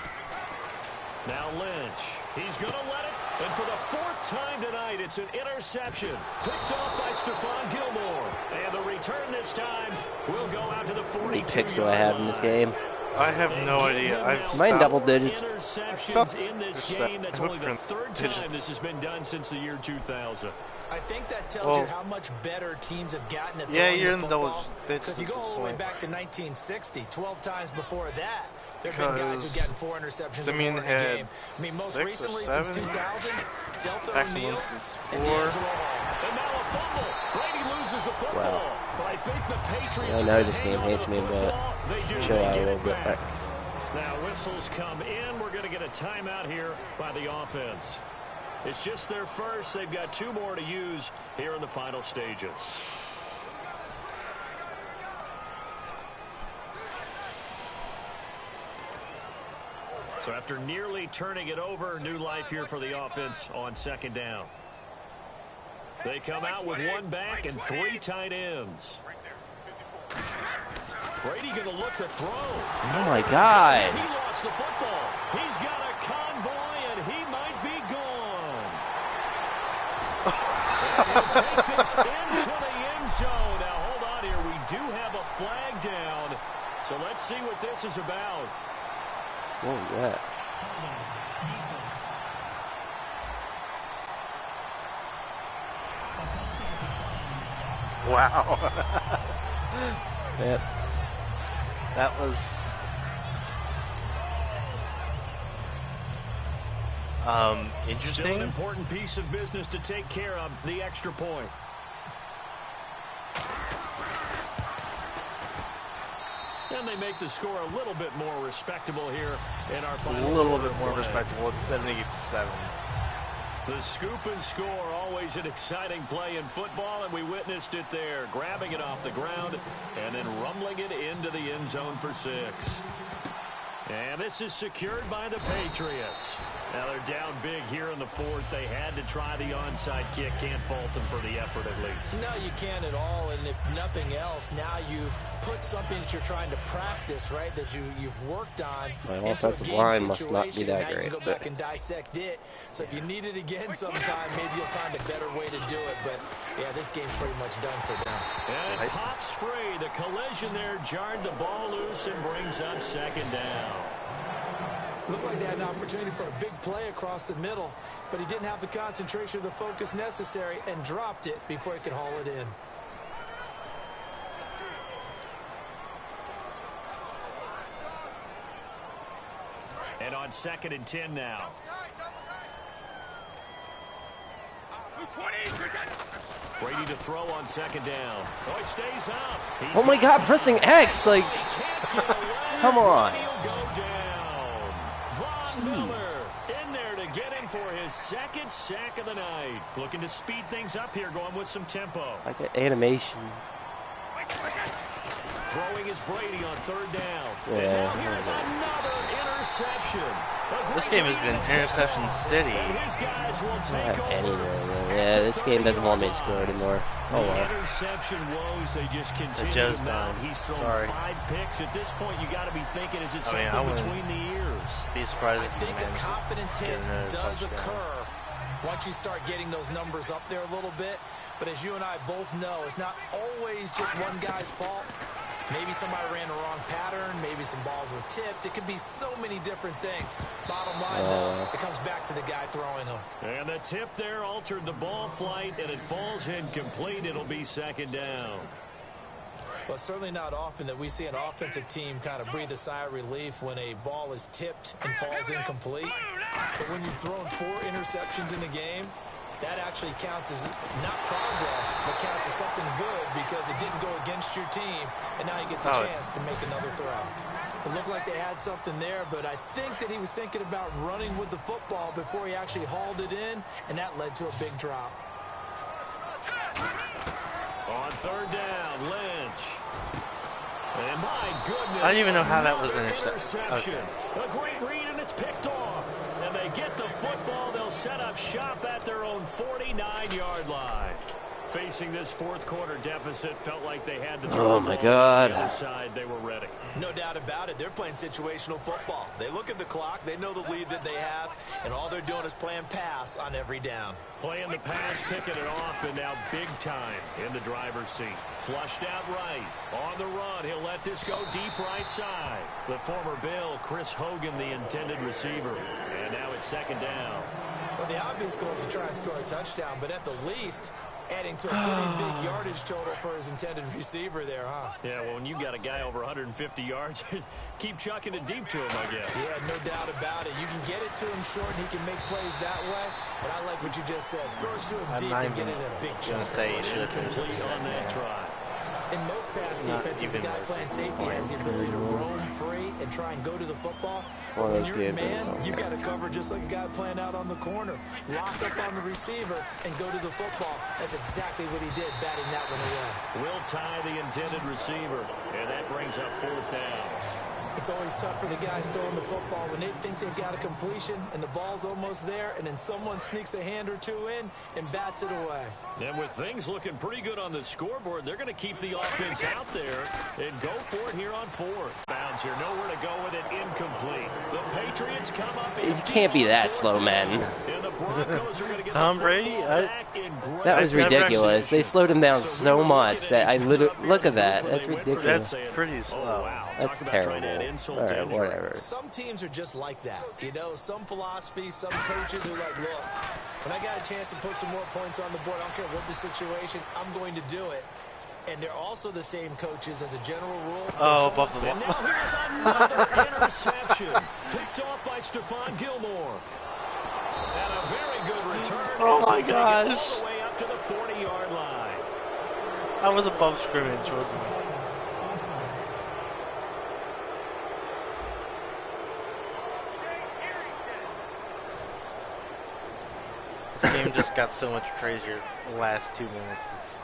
Now Lynch, he's going to let it. And for the 4th time tonight, it's an interception. Picked off by Stephon Gilmore. And the return this time will go out to the 42-yard line. How many picks do I have in this game? I have no idea. Mine double digits. Interceptions in this game. That's only the 3rd time this has been done since the year 2000. I think that tells you how much better teams have gotten at throwing yeah, you're in the football. double digits. If you go all the way back to 1960, 12 times before that, there have been guys who've gotten 4 interceptions in a game. I mean, most recently, since 2000, Delta O'Neal and D'Angelo Hall. And now a fumble. Brady loses the football. Wow. But I think the Patriots I know this game hates me, but chill out a little bit. Now whistles come in. We're going to get a timeout here by the offense. It's just their first. They've got 2 more to use here in the final stages. So after nearly turning it over, new life here for the offense on 2nd down. They come out with 1 back and 3 tight ends. Brady going to look to throw. Oh, my God. He lost the football. He's got a convoy, and he might be gone. And he'll take this into the end zone. Now, hold on here. We do have a flag down. So let's see what this is about. What was that? Wow. Yep. That was interesting. Still an important piece of business to take care of, the extra point. And they make the score a little bit more respectable here in our final. A little bit more respectable. It's 78-7. The scoop and score, always an exciting play in football, and we witnessed it there. Grabbing it off the ground and then rumbling it into the end zone for 6. And this is secured by the Patriots. Now they're down big here in the 4th. They had to try the onside kick. Can't fault them for the effort at least. No, you can't at all. And if nothing else, now you've put something that you're trying to practice, right, that you've worked on. My offensive line must not be that now great. You can go back and dissect it. So if you need it again sometime, maybe you'll find a better way to do it. But, yeah, this game's pretty much done for them. And it pops free. The collision there jarred the ball loose and brings up 2nd down. Looked like they had an opportunity for a big play across the middle, but he didn't have the concentration or the focus necessary and dropped it before he could haul it in. And on 2nd and 10 now. Brady to throw on 2nd down. Oh, he stays up. Oh my God, pressing X, like, come on. In there to get him for his 2nd sack of the night. Looking to speed things up here, going with some tempo. Like animations. Throwing is Brady on 3rd down. Yeah. And now here's another interception. This game has been interception steady. His guys will take over. Yeah, this game doesn't want me to score anymore. Oh well. Interception woes, they just continue to mount. He's thrown 5 picks. At this point, you got to be thinking, is it something between the ears? Be surprised if I think a confidence hit does occur once you start getting those numbers up there a little bit. But as you and I both know, it's not always just one guy's fault. Maybe somebody ran the wrong pattern. Maybe some balls were tipped. It could be so many different things. Bottom line, though, it comes back to the guy throwing them. And the tip there altered the ball flight, and it falls incomplete. It'll be 2nd down. Well, it's certainly not often that we see an offensive team kind of breathe a sigh of relief when a ball is tipped and falls incomplete. But when you've thrown 4 interceptions in the game, that actually counts as not progress, but counts as something good because it didn't go against your team, and now he gets a chance to make another throw. It looked like they had something there, but I think that he was thinking about running with the football before he actually hauled it in, and that led to a big drop. On third down, Lynch. And my goodness. I don't even know how that was an interception. Okay. A great read, and it's picked off. And they get the football. They'll set up shop at their own 49-yard line. Facing this fourth quarter deficit, felt like they had to throw Oh, my God. on the other side. They were ready. No doubt about it. They're playing situational football. They look at the clock. They know the lead that they have, and all they're doing is playing pass on every down. Playing the pass, picking it off, and now big time in the driver's seat. Flushed out right. On the run, he'll let this go deep right side. The former Bill, Chris Hogan, the intended receiver. And now it's second down. Well, the obvious goal is to try and score a touchdown, but at the least, adding to a pretty big yardage total for his intended receiver there, huh? Yeah, well, when you got a guy over 150 yards, keep chucking it deep to him, I guess. Yeah, no doubt about it. You can get it to him short, and he can make plays that way, but I like what you just said. Throw it to him deep and get it in a big chunk. Say you should have finished Complete on that try. In most pass defenses, the guy playing safety has the ability to roam free and try and go to the football. One of When those you're a games man, you've got to cover just like a guy playing out on the corner. Lock up on the receiver and go to the football. That's exactly what he did, batting that one away. Will tie the intended receiver, and that brings up fourth down. It's always tough for the guys throwing the football when they think they've got a completion and the ball's almost there, and then someone sneaks a hand or two in and bats it away. And with things looking pretty good on the scoreboard, they're going to keep the offense out there and go for it here on fourth. Bounds here, nowhere to go with it, incomplete. The Patriots come up. He can't be that slow, man. And the Broncos are going to get Tom the Brady? back in great That was ridiculous. They slowed him down so much that I literally look at that. That's That's ridiculous. pretty slow. wow. That's Talk about trying to add terrible. insult All to right, injury. whatever. Some teams are just like that. You know, some philosophies, some coaches are like, look, when I got a chance to put some more points on the board, I don't care what the situation, I'm going to do it. And they're also the same coaches as a general rule. Oh, above the And wall. now here's another interception. Picked off by Stephon Gilmore. And a very good return. Oh, as my they take it gosh. all the way up to the 40-yard line. That was above scrimmage, wasn't it? Offense. This game just got so much crazier the last 2 minutes. It's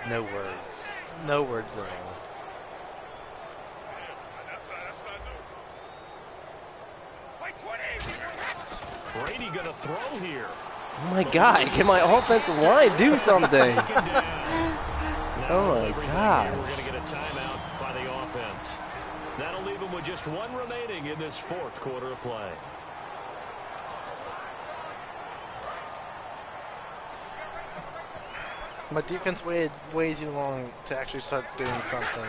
no words. No words at all. Brady going to throw here. Oh my God! Can my offensive line do something? Second down. Oh my Everything God. here, we're going to get a timeout by the offense. That'll leave them with just one remaining in this fourth quarter of play. My defense waited way too long to actually start doing something.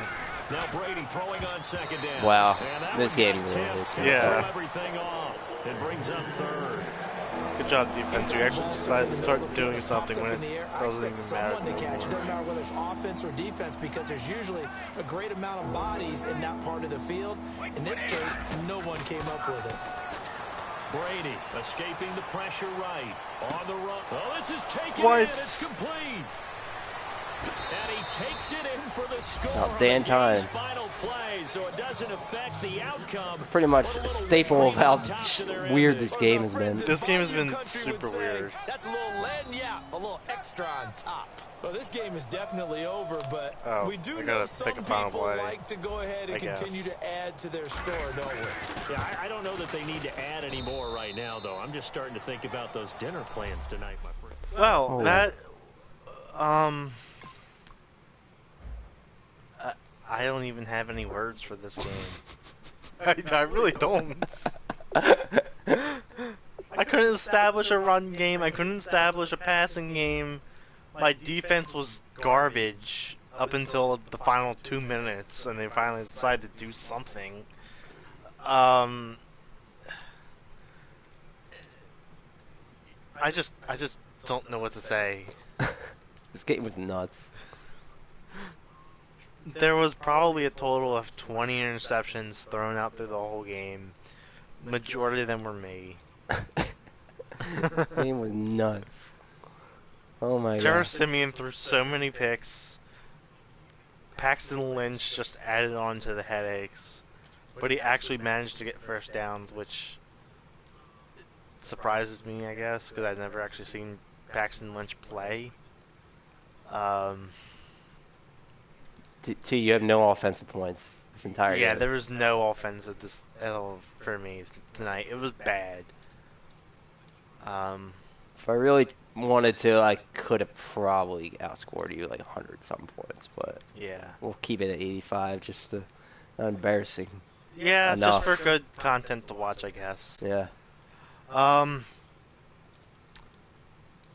Now Brady throwing on second down. Wow, And that this one game got really tipped. is Threw Yeah. everything off. It brings up third. Good job, defense. You actually decided to start doing Popped something up when in the air. it I doesn't expect even matter someone to catch. It anymore. doesn't matter whether it's offense or defense because there's usually a great amount of bodies in that part of the field. In this case, no one came up with it. Brady escaping the pressure right. On the run. Oh, this is taken What? in. It's complete. And he takes it in for the score. About damn on the game's time. Final play, so it doesn't affect the outcome. Pretty much Put a a little staple of cream how on top to their weird ending. this game has been. This game has been Country would super say, weird. That's a little lead, yeah, a little extra on top. Well, this game is definitely over, but Oh, we do I know gotta some pick a final people play, like to go ahead and I guess. continue to add to their score, don't we? Yeah, I don't know that they need to add any more right now, though. I'm just starting to think about those dinner plans tonight, my friend. Well, Oh. that, I don't even have any words for this game. I really don't. I couldn't establish a run game. I couldn't establish a passing game. My defense was garbage up until the final 2 minutes, and they finally decided to do something. I just don't know what to say. This game was nuts. There was probably a total of 20 interceptions thrown out through the whole game. Majority of them were me. Game was nuts. Oh my Trevor god. Siemian threw so many picks. Paxton Lynch just added on to the headaches. But he actually managed to get first downs, which surprises me, I guess, because I've never actually seen Paxton Lynch play. You have no offensive points this entire game. Yeah, there was no offense at all for me tonight. It was bad. If I really wanted to, I could have probably outscored you like 100-something points, but Yeah. we'll keep it at 85 just to not embarrassing. Yeah, enough. just for good content to watch, I guess. Yeah.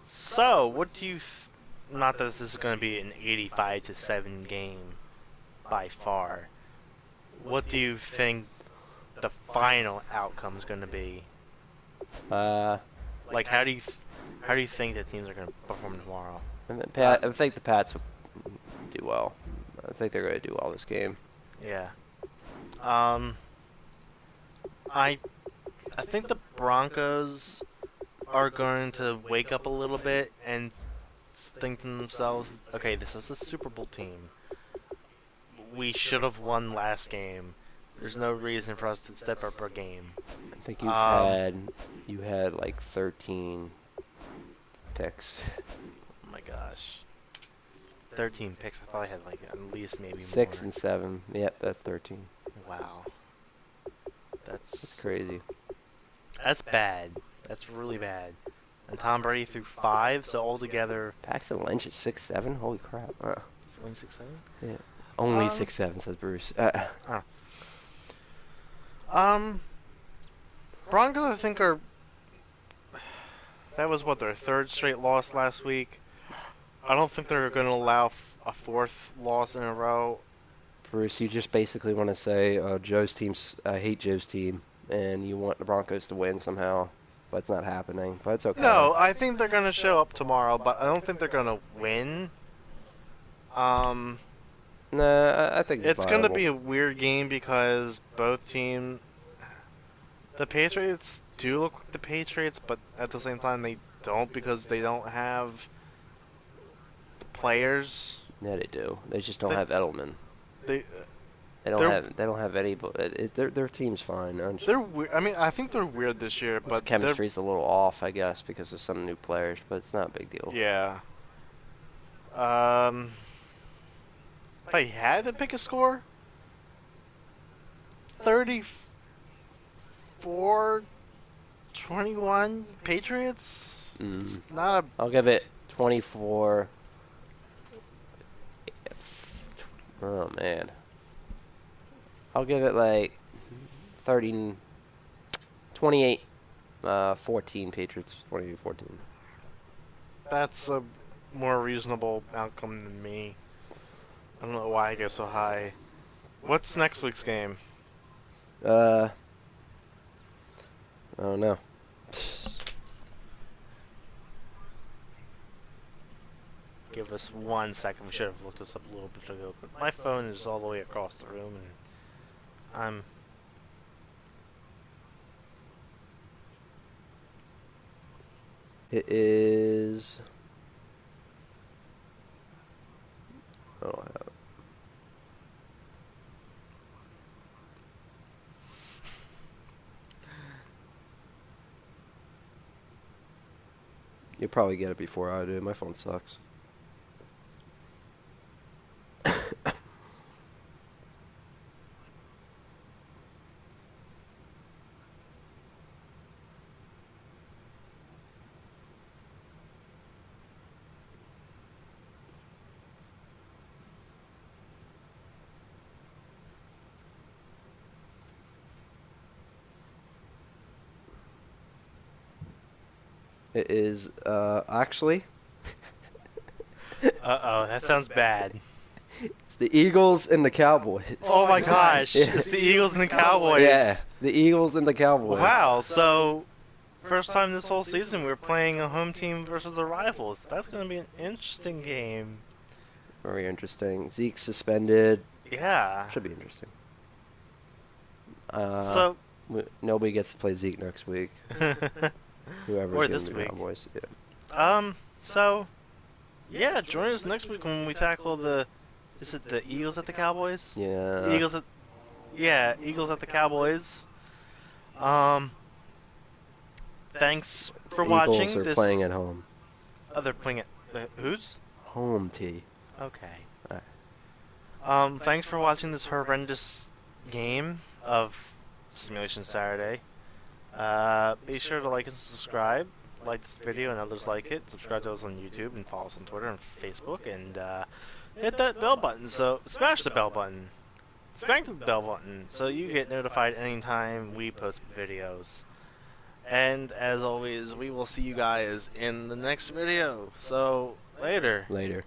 So, what do you... Not that this is going to be an 85-7 game by far. What do you think the final outcome is going to be? Like, how do you think the teams are going to perform tomorrow? I think the Pats will do well. I think they're going to do well this game. Yeah. I think the Broncos are going to wake up a little bit and think to themselves, okay, this is a Super Bowl team. We should have won last game. There's no reason for us to step up our game. I think you had like 13 picks. Oh my gosh. 13 picks. I thought I had like at least maybe 6 more. and 7. Yep, that's 13. Wow. That's crazy. That's bad. That's really bad. And Tom Brady threw 5, so altogether... Paxton Lynch at 6'7"? Holy crap. Only 6'7"? Yeah. Only 6'7", says Bruce. Broncos, I think, are... That was, what, their third straight loss last week. I don't think they're going to allow a fourth loss in a row. Bruce, you just basically want to say Joe's team's... I hate Joe's team, and you want the Broncos to win somehow. But it's not happening. But it's okay. No, I think they're going to show up tomorrow, but I don't think they're going to win. Nah, I think it's going to be a weird game because both teams... The Patriots do look like the Patriots, but at the same time they don't because they don't have players. Yeah, they do. They just don't have Edelman. They don't have any. But their team's fine. I mean, I think they're weird this year, but chemistry's a little off, I guess, because of some new players. But it's not a big deal. Yeah. If I had to pick a score, 34-21 Patriots. It's not a. I'll give it 24. Oh man. I'll give it like 28, 14 Patriots, 28-14. That's a more reasonable outcome than me. I don't know why I go so high. What's next week's game? I don't know. Give us 1 second. We should have looked this up a little bit ago. But my phone is all the way across the room, and It is. I don't have it. You'll probably get it before I do. My phone sucks. It is, actually. Uh-oh, that sounds bad. It's the Eagles and the Cowboys. Oh my gosh, it's the Eagles and the Cowboys. Yeah, the Eagles and the Cowboys. Wow, so first time this whole season we're playing a home team versus the rivals. That's going to be an interesting game. Very interesting. Zeke suspended. Yeah. Should be interesting. So nobody gets to play Zeke next week. Whoever's or going this to be week. Cowboys. Yeah. So yeah, join us next week when we tackle the. Is it the Eagles at the Cowboys? Yeah. Eagles at the Cowboys. Thanks for watching. Eagles are playing at home. Oh, they're playing at who's? Home T. Okay. All right. Thanks for watching this horrendous game of Simulation Saturday. Be sure to like and subscribe. Like this video and others like it. Subscribe to us on YouTube and follow us on Twitter and Facebook, and hit that bell button. So smash the bell button. Smack the bell button so you get notified anytime we post videos. And as always, we will see you guys in the next video. So later. Later.